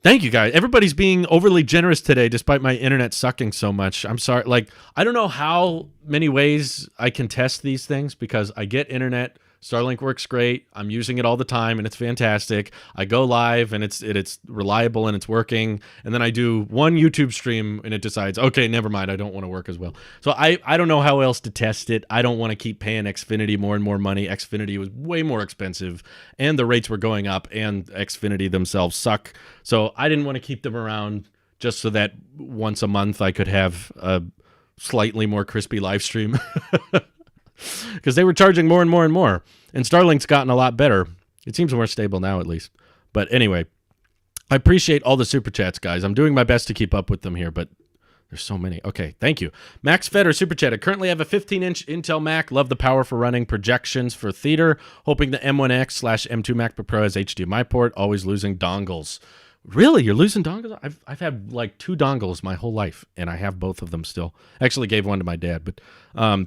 Thank you, guys. Everybody's being overly generous today, despite my internet sucking so much. I'm sorry. Like, I don't know how many ways I can test these things, because I get internet. Starlink works great. I'm using it all the time, and it's fantastic. I go live, and it's reliable, and it's working. And then I do one YouTube stream, and it decides, okay, never mind, I don't want to work as well. So I don't know how else to test it. I don't want to keep paying Xfinity more and more money. Xfinity was way more expensive, and the rates were going up, and Xfinity themselves suck. So I didn't want to keep them around just so that once a month I could have a slightly more crispy live stream. Because they were charging more and more and more. And Starlink's gotten a lot better. It seems more stable now, at least. But anyway, I appreciate all the super chats, guys. I'm doing my best to keep up with them here, but there's so many. Okay, thank you. Max Feder, super chat. I currently have a 15-inch Intel Mac. Love the power for running projections for theater. Hoping the M1X/M2 MacBook Pro has HDMI port. Always losing dongles. Really? You're losing dongles? I've had like 2 dongles my whole life, and I have both of them still. Actually gave one to my dad, but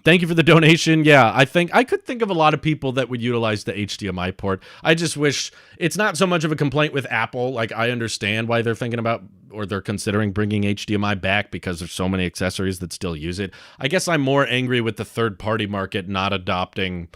thank you for the donation. Yeah, I could think of a lot of people that would utilize the HDMI port. I just wish it's not so much of a complaint with Apple. Like, I understand why they're thinking about, or they're considering bringing HDMI back, because there's so many accessories that still use it. I guess I'm more angry with the third-party market not adopting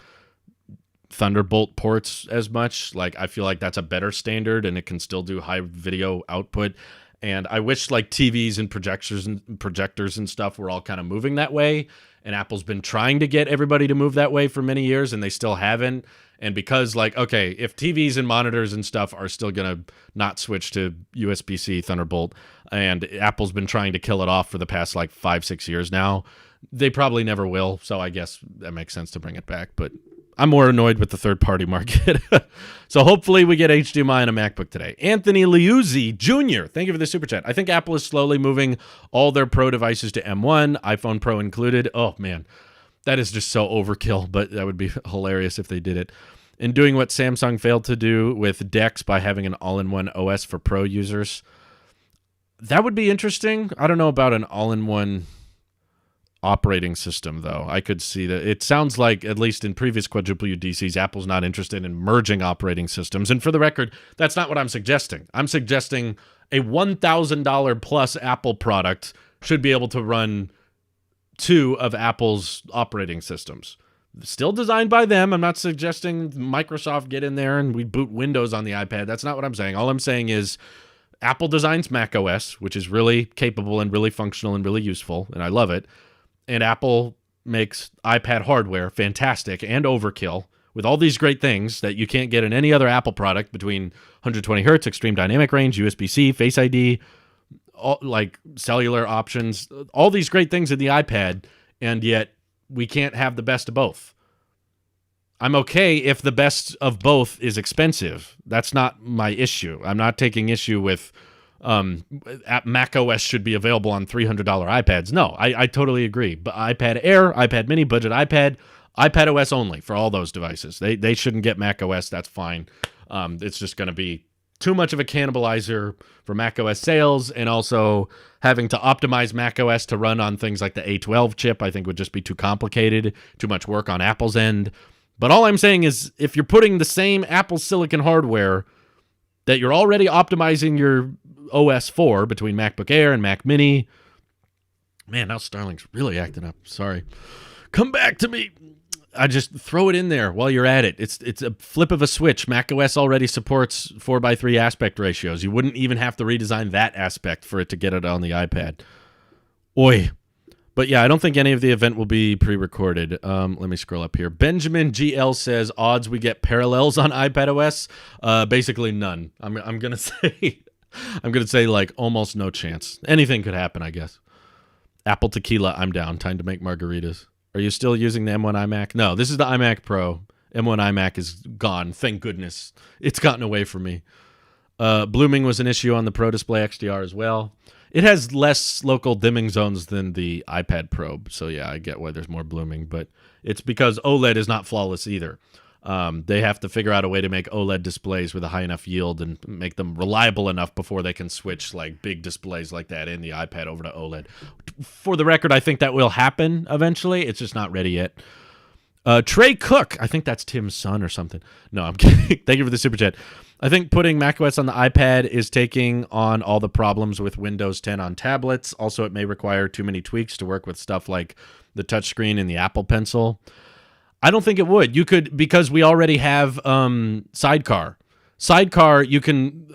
Thunderbolt ports as much. Like, I feel like that's a better standard, and it can still do high video output. And I wish like TVs and projectors and stuff were all kind of moving that way. and Apple's been trying to get everybody to move that way for many years, and they still haven't. And because, like, okay, if TVs and monitors and stuff are still going to not switch to USB-C Thunderbolt, and Apple's been trying to kill it off for the past, like, 5-6 years now, they probably never will. So I guess that makes sense to bring it back. But I'm more annoyed with the third-party market. So hopefully we get HDMI on a MacBook today. Anthony Liuzzi Jr., thank you for the super chat. I think Apple is slowly moving all their Pro devices to M1, iPhone Pro included. Oh, man. That is just so overkill, but that would be hilarious if they did it. And doing what Samsung failed to do with DeX by having an all-in-one OS for Pro users. That would be interesting. I don't know about an all-in-one operating system, though. I could see that. It sounds like, at least in previous WWDCs, Apple's not interested in merging operating systems. And for the record, that's not what I'm suggesting. I'm suggesting a $1,000 plus Apple product should be able to run 2 of Apple's operating systems. Still designed by them. I'm not suggesting Microsoft get in there and we boot Windows on the iPad. That's not what I'm saying. All I'm saying is Apple designs macOS, which is really capable and really functional and really useful, and I love it. And Apple makes iPad hardware fantastic and overkill with all these great things that you can't get in any other Apple product, between 120 hertz, extreme dynamic range, USB-C, Face ID, like cellular options, all these great things in the iPad, and yet we can't have the best of both. I'm okay if the best of both is expensive. That's not my issue. I'm not taking issue with macOS should be available on $300 iPads. No, I totally agree. But iPad Air, iPad Mini, budget iPad, iPadOS only for all those devices. They shouldn't get macOS. That's fine. It's just going to be too much of a cannibalizer for macOS sales, and also having to optimize macOS to run on things like the A12 chip, I think would just be too complicated, too much work on Apple's end. But all I'm saying is, if you're putting the same Apple silicon hardware that you're already optimizing your OS for between MacBook Air and Mac Mini, man, now Starlink's really acting up. Sorry. Come back to me. I just throw it in there while you're at it. It's a flip of a switch. macOS already supports 4:3 aspect ratios. You wouldn't even have to redesign that aspect for it to get it on the iPad. Oi. But yeah, I don't think any of the event will be pre-recorded. Let me scroll up here. Benjamin GL says, odds we get parallels on iPadOS? Basically none. I'm gonna say like almost no chance. Anything could happen, I guess. Apple Tequila, I'm down. Time to make margaritas. Are you still using the M1 iMac? No, this is the iMac Pro. M1 iMac is gone. Thank goodness. It's gotten away from me. Blooming was an issue on the Pro Display XDR as well. It has less local dimming zones than the iPad Pro, so yeah, I get why there's more blooming, but it's because OLED is not flawless either. They have to figure out a way to make OLED displays with a high enough yield and make them reliable enough before they can switch like big displays like that in the iPad over to OLED. For the record, I think that will happen eventually. It's just not ready yet. Trey Cook, I think that's Tim's son or something. No, I'm kidding. Thank you for the super chat. I think putting macOS on the iPad is taking on all the problems with Windows 10 on tablets. Also, it may require too many tweaks to work with stuff like the touchscreen and the Apple Pencil. I don't think it would. You could, because we already have Sidecar. Sidecar, you can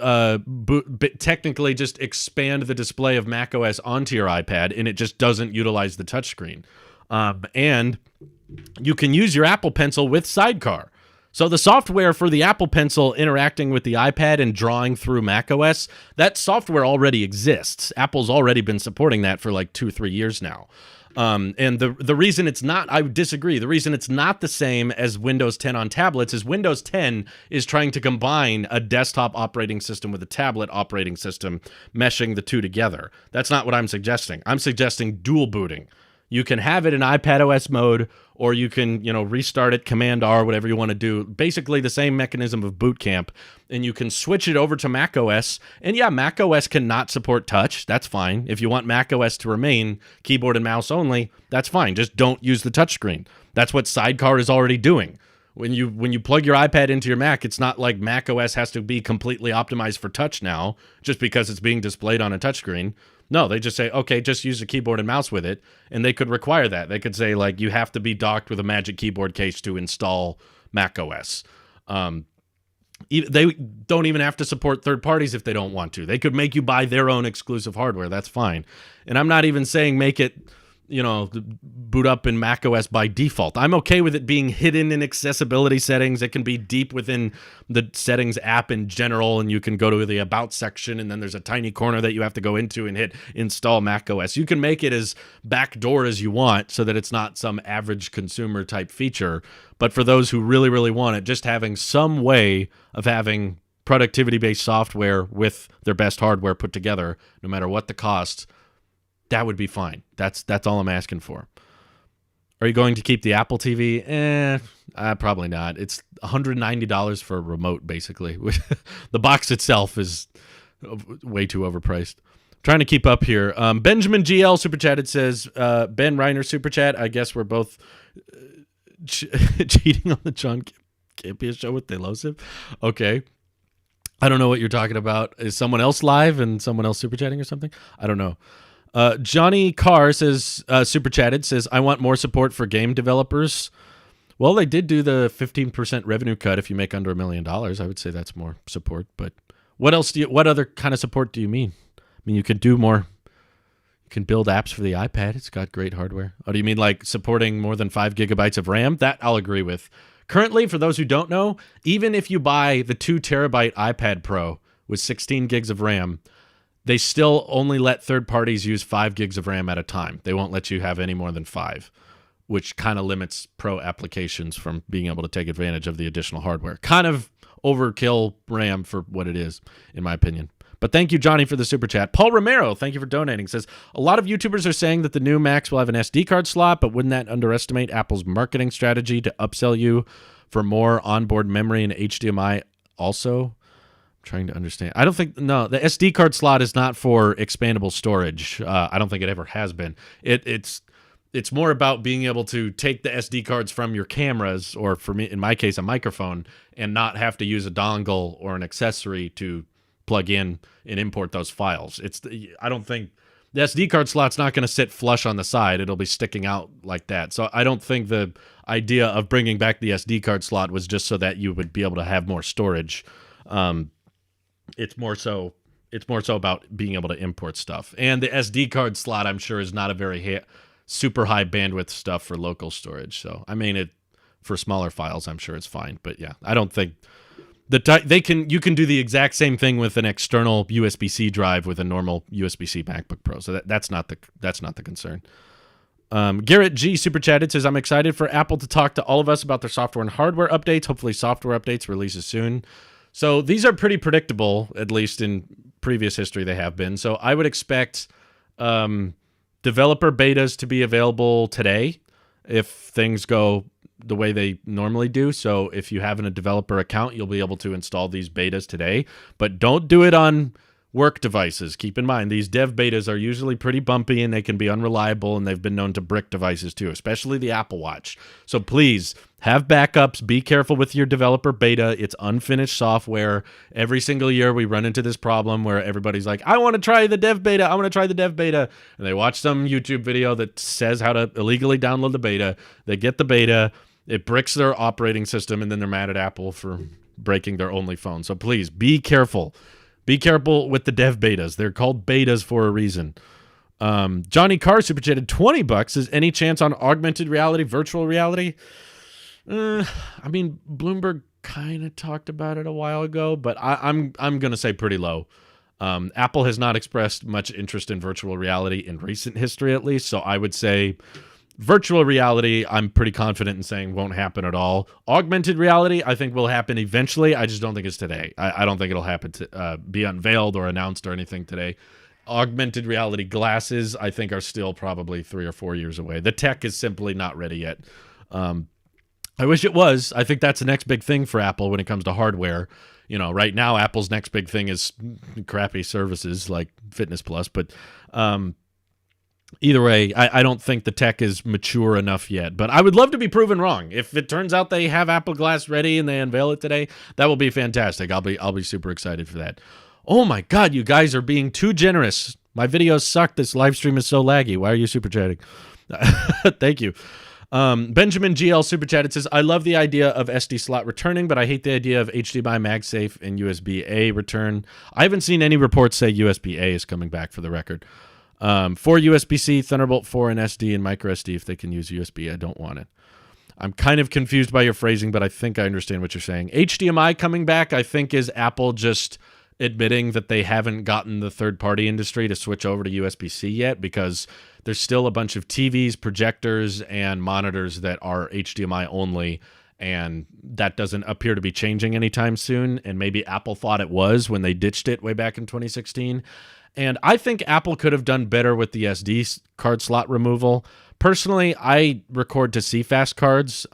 technically just expand the display of macOS onto your iPad, and it just doesn't utilize the touchscreen. And you can use your Apple Pencil with Sidecar. So the software for the Apple Pencil interacting with the iPad and drawing through macOS, that software already exists. Apple's already been supporting that for like 2-3 years now. And the reason it's not, I would disagree, the reason it's not the same as Windows 10 on tablets is Windows 10 is trying to combine a desktop operating system with a tablet operating system, meshing the two together. That's not what I'm suggesting. I'm suggesting dual booting. You can have it in iPadOS mode, or you can, restart it, Command R, whatever you want to do. Basically the same mechanism of Boot Camp, and you can switch it over to macOS. And yeah, macOS cannot support touch. That's fine. If you want macOS to remain keyboard and mouse only, that's fine. Just don't use the touchscreen. That's what Sidecar is already doing. When you plug your iPad into your Mac, it's not like macOS has to be completely optimized for touch now, just because it's being displayed on a touchscreen. No, they just say, okay, just use a keyboard and mouse with it, and they could require that. They could say, like, you have to be docked with a Magic Keyboard case to install macOS. They don't even have to support third parties if they don't want to. They could make you buy their own exclusive hardware. That's fine. And I'm not even saying make it boot up in macOS by default. I'm okay with it being hidden in accessibility settings. It can be deep within the settings app in general, and you can go to the About section, and then there's a tiny corner that you have to go into and hit Install macOS. You can make it as backdoor as you want so that it's not some average consumer type feature. But for those who really, really want it, just having some way of having productivity-based software with their best hardware put together, no matter what the cost, that would be fine. That's all I'm asking for. Are you going to keep the Apple TV? Probably not. It's $190 for a remote, basically. The box itself is way too overpriced. Trying to keep up here. Benjamin GL super chatted, says, Ben Reiner super chat. I guess we're both cheating on the John Campea show with Tailosive. Okay. I don't know what you're talking about. Is someone else live and someone else super chatting or something? I don't know. Johnny Carr says, super chatted, says, I want more support for game developers. Well, they did do the 15% revenue cut if you make under $1 million. I would say that's more support. But what other kind of support do you mean? I mean, you can do more. You can build apps for the iPad. It's got great hardware. Oh, do you mean like supporting more than 5 gigabytes of RAM? That I'll agree with. Currently, for those who don't know, even if you buy the 2 terabyte iPad Pro with 16 gigs of RAM, they still only let third parties use 5 gigs of RAM at a time. They won't let you have any more than 5, which kind of limits pro applications from being able to take advantage of the additional hardware. Kind of overkill RAM for what it is, in my opinion. But thank you, Johnny, for the super chat. Paul Romero, thank you for donating, says, a lot of YouTubers are saying that the new Macs will have an SD card slot, but wouldn't that underestimate Apple's marketing strategy to upsell you for more onboard memory and HDMI also? Trying to understand. I don't think, no, the SD card slot is not for expandable storage. I don't think it ever has been. It's more about being able to take the SD cards from your cameras, or for me, in my case, a microphone, and not have to use a dongle or an accessory to plug in and import those files. I don't think the SD card slot's not going to sit flush on the side. It'll be sticking out like that. So I don't think the idea of bringing back the SD card slot was just so that you would be able to have more storage. It's more so about being able to import stuff. And the SD card slot, I'm sure, is not a very super high bandwidth stuff for local storage. So I mean, for smaller files, I'm sure it's fine. But yeah, I don't think you can do the exact same thing with an external USB-C drive with a normal USB-C MacBook Pro. So that's not the concern. Garrett G super chatted, says, I'm excited for Apple to talk to all of us about their software and hardware updates. Hopefully software updates releases soon. So these are pretty predictable, at least in previous history they have been. So I would expect developer betas to be available today if things go the way they normally do. So if you have a developer account, you'll be able to install these betas today. But don't do it on work devices. Keep in mind, these dev betas are usually pretty bumpy and they can be unreliable, and they've been known to brick devices too, especially the Apple Watch. So please have backups. Be careful with your developer beta. It's unfinished software. Every single year we run into this problem where everybody's like, I want to try the dev beta. I want to try the dev beta. And they watch some YouTube video that says how to illegally download the beta. They get the beta. It bricks their operating system, and then they're mad at Apple for breaking their only phone. So please be careful. Be careful with the dev betas. They're called betas for a reason. Johnny Carr super chatted $20. Is any chance on augmented reality, virtual reality? I mean, Bloomberg kind of talked about it a while ago, but I'm going to say pretty low. Apple has not expressed much interest in virtual reality in recent history, at least. So I would say virtual reality, I'm pretty confident in saying won't happen at all. Augmented reality, I think will happen eventually. I just don't think it's today. I don't think it'll happen to be unveiled or announced or anything today. Augmented reality glasses, I think, are still probably 3 or 4 years away. The tech is simply not ready yet. I wish it was. I think that's the next big thing for Apple when it comes to hardware. You know, right now, Apple's next big thing is crappy services like Fitness Plus, but either way, I don't think the tech is mature enough yet, but I would love to be proven wrong. If it turns out they have Apple Glass ready and they unveil it today, that will be fantastic. I'll be super excited for that. Oh my God, you guys are being too generous. My videos suck. This live stream is so laggy. Why are you super chatting? Thank you. Benjamin GL super chatted, says, I love the idea of SD slot returning, but I hate the idea of HDMI MagSafe and USB-A return. I haven't seen any reports say USB-A is coming back, for the record. For USB-C, Thunderbolt 4, and SD, and micro SD if they can use USB. I don't want it. I'm kind of confused by your phrasing, but I think I understand what you're saying. HDMI coming back, I think, is Apple just admitting that they haven't gotten the third-party industry to switch over to USB-C yet, because there's still a bunch of TVs, projectors, and monitors that are HDMI only, and that doesn't appear to be changing anytime soon, and maybe Apple thought it was when they ditched it way back in 2016. And I think Apple could have done better with the SD card slot removal. Personally, I record to CFast cards.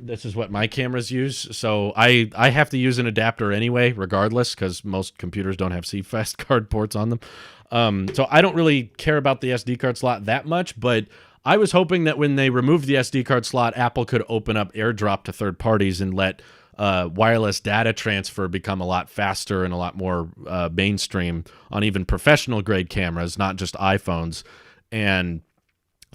This is what my cameras use, so I have to use an adapter anyway, regardless, because most computers don't have CFast card ports on them. So I don't really care about the SD card slot that much, but I was hoping that when they removed the SD card slot, Apple could open up AirDrop to third parties and let wireless data transfer become a lot faster and a lot more mainstream on even professional grade cameras, not just iPhones. And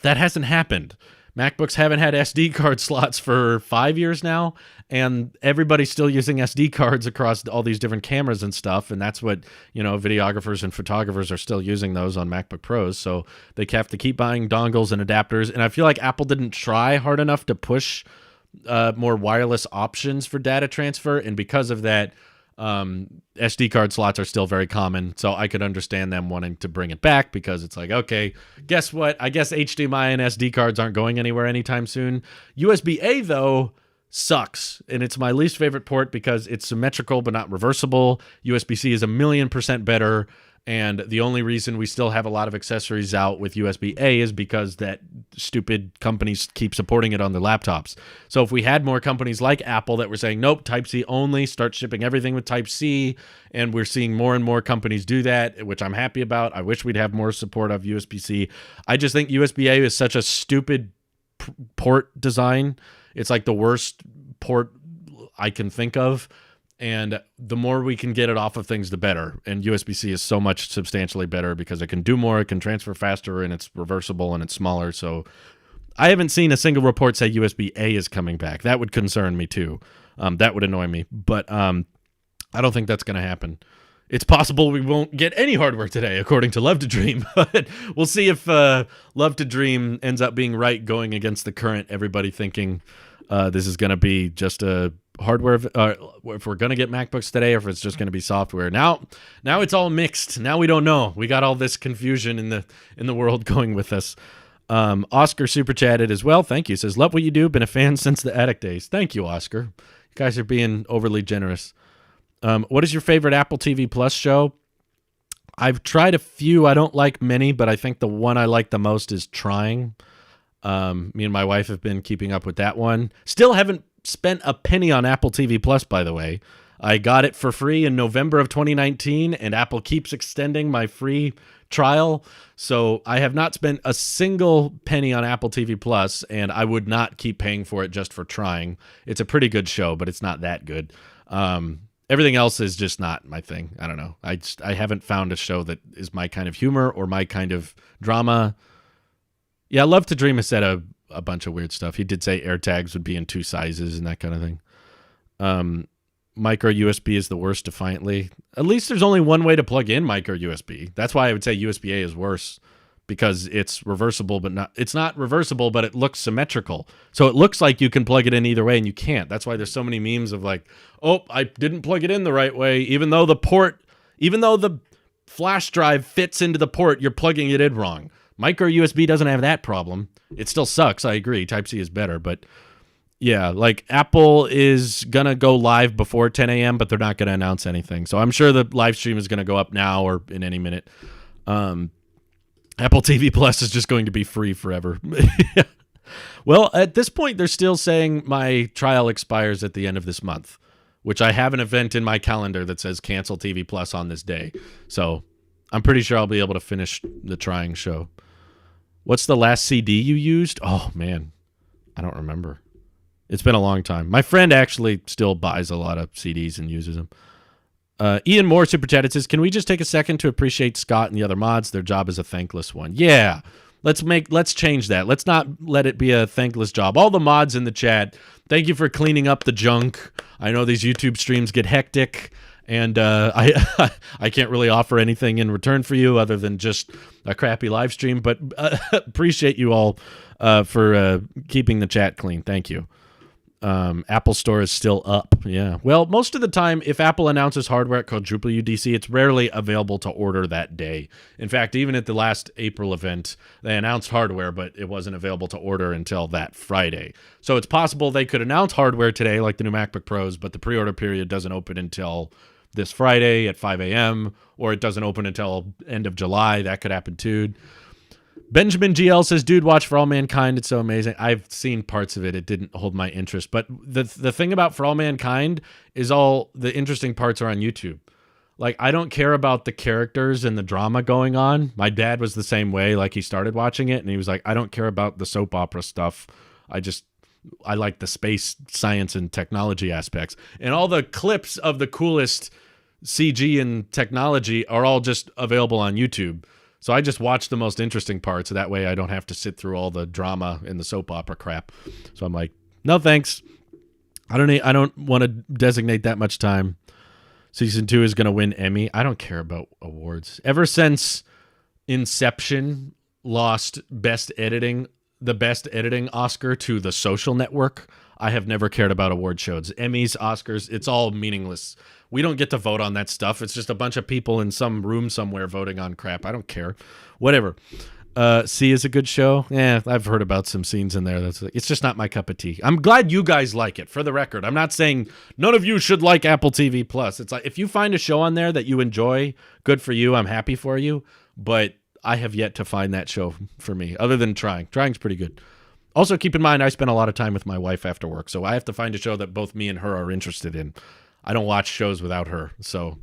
that hasn't happened. MacBooks haven't had SD card slots for 5 years now, and everybody's still using SD cards across all these different cameras and stuff, and that's what, videographers and photographers are still using those on MacBook Pros, so they have to keep buying dongles and adapters, and I feel like Apple didn't try hard enough to push more wireless options for data transfer, and because of that, SD card slots are still very common, so I could understand them wanting to bring it back, because it's like, okay, guess what? I guess HDMI and SD cards aren't going anywhere anytime soon. USB-A, though, sucks, and it's my least favorite port because it's symmetrical but not reversible. USB-C is 1,000,000% better, and the only reason we still have a lot of accessories out with USB-A is because that stupid companies keep supporting it on their laptops. So if we had more companies like Apple that were saying, nope, Type-C only, start shipping everything with Type-C, and we're seeing more and more companies do that, which I'm happy about. I wish we'd have more support of USB-C. I just think USB-A is such a stupid port design. It's like the worst port I can think of. And the more we can get it off of things, the better. And USB-C is so much substantially better because it can do more, it can transfer faster, and it's reversible, and it's smaller. So I haven't seen a single report say USB-A is coming back. That would concern me too. That would annoy me. But I don't think that's going to happen. It's possible we won't get any hardware today, according to Love to Dream. But we'll see if Love to Dream ends up being right, going against the current, everybody thinking this is going to be just a hardware, if we're going to get MacBooks today, or if it's just going to be software. Now it's all mixed. Now we don't know. We got all this confusion in the world going with us. Oscar super chatted as well. Thank you. Says, love what you do. Been a fan since the Attic days. Thank you, Oscar. You guys are being overly generous. What is your favorite Apple TV Plus show? I've tried a few. I don't like many, but I think the one I like the most is Trying. Me and my wife have been keeping up with that one. Still haven't spent a penny on Apple TV Plus, by the way. I got it for free in November of 2019, and Apple keeps extending my free trial. So I have not spent a single penny on Apple TV Plus, and I would not keep paying for it just for Trying. It's a pretty good show, but it's not that good. Everything else is just not my thing. I don't know. I haven't found a show that is my kind of humor or my kind of drama. Yeah, Love to Dream has said a bunch of weird stuff. He did say AirTags would be in 2 sizes and that kind of thing. Micro USB is the worst, defiantly. At least there's only one way to plug in micro USB. That's why I would say USB-A is worse, because it's reversible, but it's not reversible, but it looks symmetrical. So it looks like you can plug it in either way, and you can't. That's why there's so many memes of like, oh, I didn't plug it in the right way, even though the flash drive fits into the port, you're plugging it in wrong. Micro USB doesn't have that problem. It still sucks, I agree. Type-C is better, but yeah, like Apple is going to go live before 10 a.m., but they're not going to announce anything. So I'm sure the live stream is going to go up now or in any minute. Apple TV Plus is just going to be free forever. Well, at this point, they're still saying my trial expires at the end of this month, which I have an event in my calendar that says cancel TV Plus on this day. So I'm pretty sure I'll be able to finish the Trying show. What's the last CD you used? Oh, man. I don't remember. It's been a long time. My friend actually still buys a lot of CDs and uses them. Ian Moore super chatted says, can we just take a second to appreciate Scott and the other mods? Their job is a thankless one. Yeah. Let's change that. Let's not let it be a thankless job. All the mods in the chat, thank you for cleaning up the junk. I know these YouTube streams get hectic, And I I can't really offer anything in return for you other than just a crappy live stream. But appreciate you all for keeping the chat clean. Thank you. Apple Store is still up. Yeah. Well, most of the time, if Apple announces hardware at WWDC, it's rarely available to order that day. In fact, even at the last April event, they announced hardware, but it wasn't available to order until that Friday. So it's possible they could announce hardware today, like the new MacBook Pros, but the pre-order period doesn't open until this Friday at 5 a.m., or it doesn't open until end of July. That could happen too. Benjamin GL says, dude, watch For All Mankind. It's so amazing. I've seen parts of it. It didn't hold my interest. But the thing about For All Mankind is all the interesting parts are on YouTube. Like, I don't care about the characters and the drama going on. My dad was the same way. Like, he started watching it, and he was like, I don't care about the soap opera stuff. I like the space science and technology aspects. And all the clips of the coolest CG and technology are all just available on YouTube. So I just watch the most interesting parts. So that way I don't have to sit through all the drama and the soap opera crap. So I'm like, no, thanks. I don't want to designate that much time. Season 2 is going to win Emmy. I don't care about awards. Ever since Inception lost the best editing Oscar to The Social Network, I have never cared about award shows. Emmys, Oscars, it's all meaningless. We don't get to vote on that stuff. It's just a bunch of people in some room somewhere voting on crap. I don't care. Whatever. C is a good show. Yeah, I've heard about some scenes in there. It's just not my cup of tea. I'm glad you guys like it, for the record. I'm not saying none of you should like Apple TV Plus. It's like, if you find a show on there that you enjoy, good for you. I'm happy for you. But I have yet to find that show for me, other than trying. Trying's pretty good. Also, keep in mind, I spend a lot of time with my wife after work, so I have to find a show that both me and her are interested in. I don't watch shows without her, so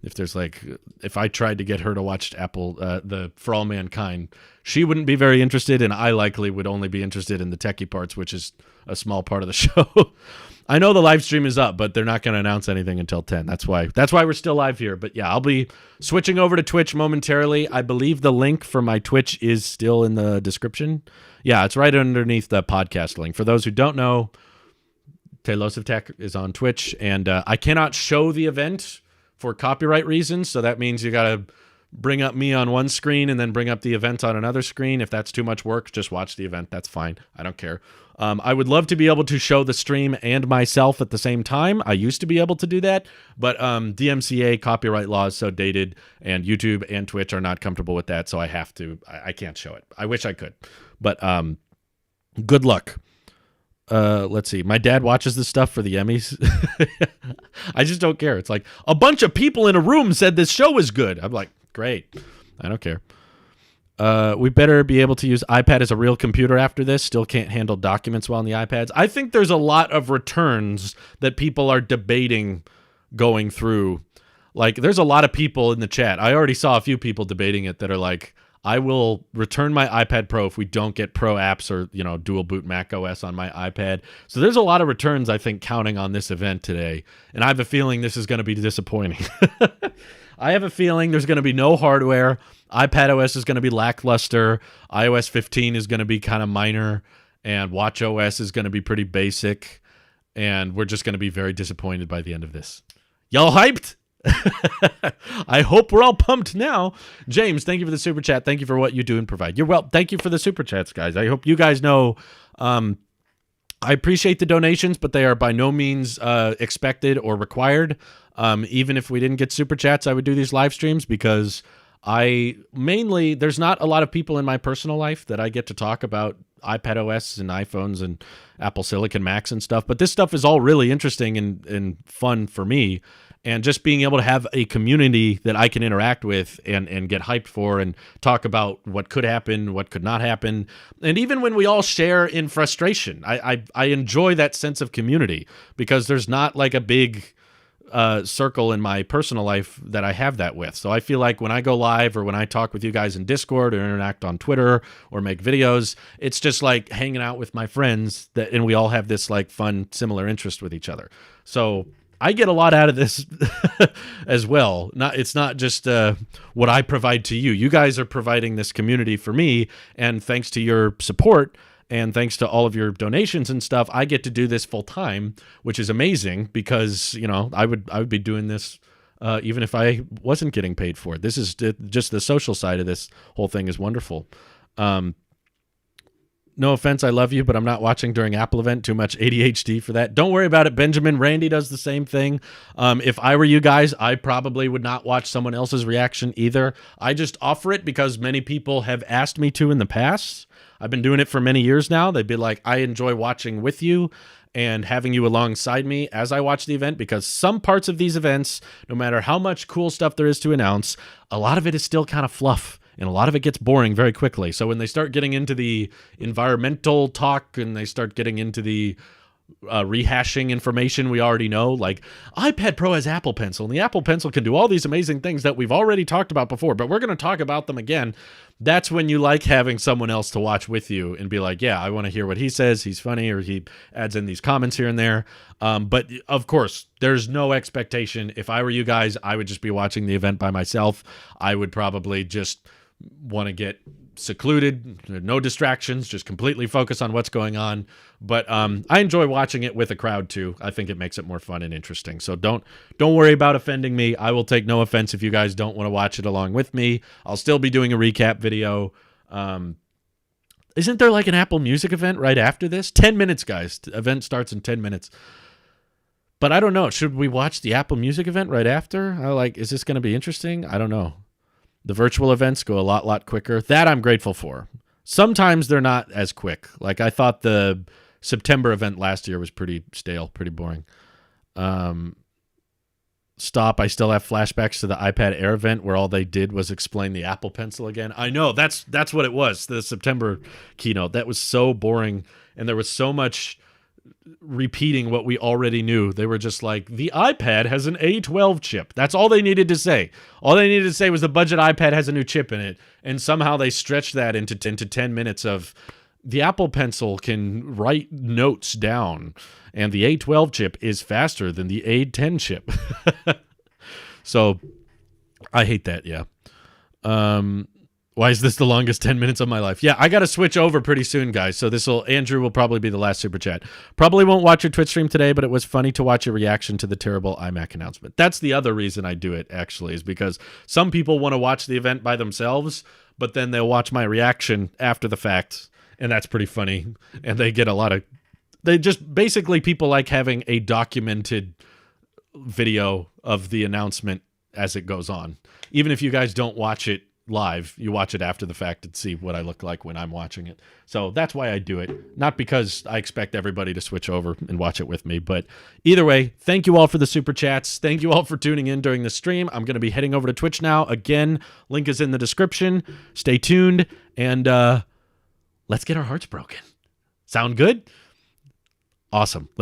if I tried to get her to watch the For All Mankind, she wouldn't be very interested, and I likely would only be interested in the techie parts, which is a small part of the show. I know the live stream is up, but they're not going to announce anything until 10. That's why we're still live here. But yeah, I'll be switching over to Twitch momentarily. I believe the link for my Twitch is still in the description. Yeah, it's right underneath the podcast link. For those who don't know, Tailosive Tech is on Twitch, and I cannot show the event for copyright reasons, so that means you got to bring up me on one screen and then bring up the event on another screen. If that's too much work, just watch the event. That's fine. I don't care. I would love to be able to show the stream and myself at the same time. I used to be able to do that, but DMCA copyright law is so dated, and YouTube and Twitch are not comfortable with that, so I can't show it. I wish I could, but good luck. Let's see. My dad watches this stuff for the Emmys. I just don't care. It's like, a bunch of people in a room said this show is good. I'm like, great. I don't care. We better be able to use iPad as a real computer after this. Still can't handle documents well on the iPads. I think there's a lot of returns that people are debating going through. Like, there's a lot of people in the chat. I already saw a few people debating it that are like, I will return my iPad Pro if we don't get Pro apps or, dual boot macOS on my iPad. So there's a lot of returns, I think, counting on this event today. And I have a feeling this is going to be disappointing. I have a feeling there's going to be no hardware. iPadOS is going to be lackluster. iOS 15 is going to be kind of minor. And watchOS is going to be pretty basic. And we're just going to be very disappointed by the end of this. Y'all hyped? I hope we're all pumped now. James, thank you for the super chat. Thank you for what you do and provide. Thank you for the super chats, guys. I hope you guys know I appreciate the donations, but they are by no means expected or required. Even if we didn't get super chats, I would do these live streams because there's not a lot of people in my personal life that I get to talk about iPadOS and iPhones and Apple Silicon Macs and stuff. But this stuff is all really interesting and fun for me. And just being able to have a community that I can interact with and get hyped for and talk about what could happen, what could not happen. And even when we all share in frustration, I enjoy that sense of community because there's not like a big circle in my personal life that I have that with. So I feel like when I go live or when I talk with you guys in Discord or interact on Twitter or make videos, it's just like hanging out with my friends and we all have this like fun, similar interest with each other. So I get a lot out of this as well. It's not just what I provide to you. You guys are providing this community for me, and thanks to your support and thanks to all of your donations and stuff, I get to do this full time, which is amazing because I would be doing this even if I wasn't getting paid for it. This is just the social side of this whole thing is wonderful. No offense, I love you, but I'm not watching during Apple event. Too much ADHD for that. Don't worry about it, Benjamin. Randy does the same thing. If I were you guys, I probably would not watch someone else's reaction either. I just offer it because many people have asked me to in the past. I've been doing it for many years now. They'd be like, I enjoy watching with you and having you alongside me as I watch the event, because some parts of these events, no matter how much cool stuff there is to announce, a lot of it is still kind of fluff. And a lot of it gets boring very quickly. So when they start getting into the environmental talk and they start getting into the rehashing information we already know, like iPad Pro has Apple Pencil, and the Apple Pencil can do all these amazing things that we've already talked about before, but we're going to talk about them again. That's when you like having someone else to watch with you and be like, yeah, I want to hear what he says. He's funny, or he adds in these comments here and there. But of course, there's no expectation. If I were you guys, I would just be watching the event by myself. I would probably just want to get secluded, no distractions, just completely focus on what's going on. But I enjoy watching it with a crowd too. I think it makes it more fun and interesting. So don't worry about offending me. I will take no offense if you guys don't want to watch it along with me. I'll still be doing a recap video. Isn't there like an Apple Music event right after this? 10 minutes, guys. The event starts in 10 minutes. But I don't know. Should we watch the Apple Music event right after? Is this going to be interesting? I don't know. The virtual events go a lot quicker. That I'm grateful for. Sometimes they're not as quick. Like I thought the September event last year was pretty stale, pretty boring. Stop. I still have flashbacks to the iPad Air event where all they did was explain the Apple Pencil again. I know, that's what it was. The September keynote. That was so boring, and there was so much repeating what we already knew. They were just like, the iPad has an A12 chip. That's all they needed to say. All they needed to say was the budget iPad has a new chip in it, and somehow they stretched that into 10 minutes of the Apple Pencil can write notes down, and the A12 chip is faster than the A10 chip. So I hate that. Yeah. Why is this the longest 10 minutes of my life? Yeah, I got to switch over pretty soon, guys. So Andrew will probably be the last super chat. Probably won't watch your Twitch stream today, but it was funny to watch your reaction to the terrible iMac announcement. That's the other reason I do it, actually, is because some people want to watch the event by themselves, but then they'll watch my reaction after the fact, and that's pretty funny. And they get basically people like having a documented video of the announcement as it goes on. Even if you guys don't watch it live, you watch it after the fact and see what I look like when I'm watching it. So that's why I do it. Not because I expect everybody to switch over and watch it with me, but either way, thank you all for the super chats. Thank you all for tuning in during the stream. I'm going to be heading over to Twitch now. Again, link is in the description. Stay tuned, and let's get our hearts broken. Sound good? Awesome. Let's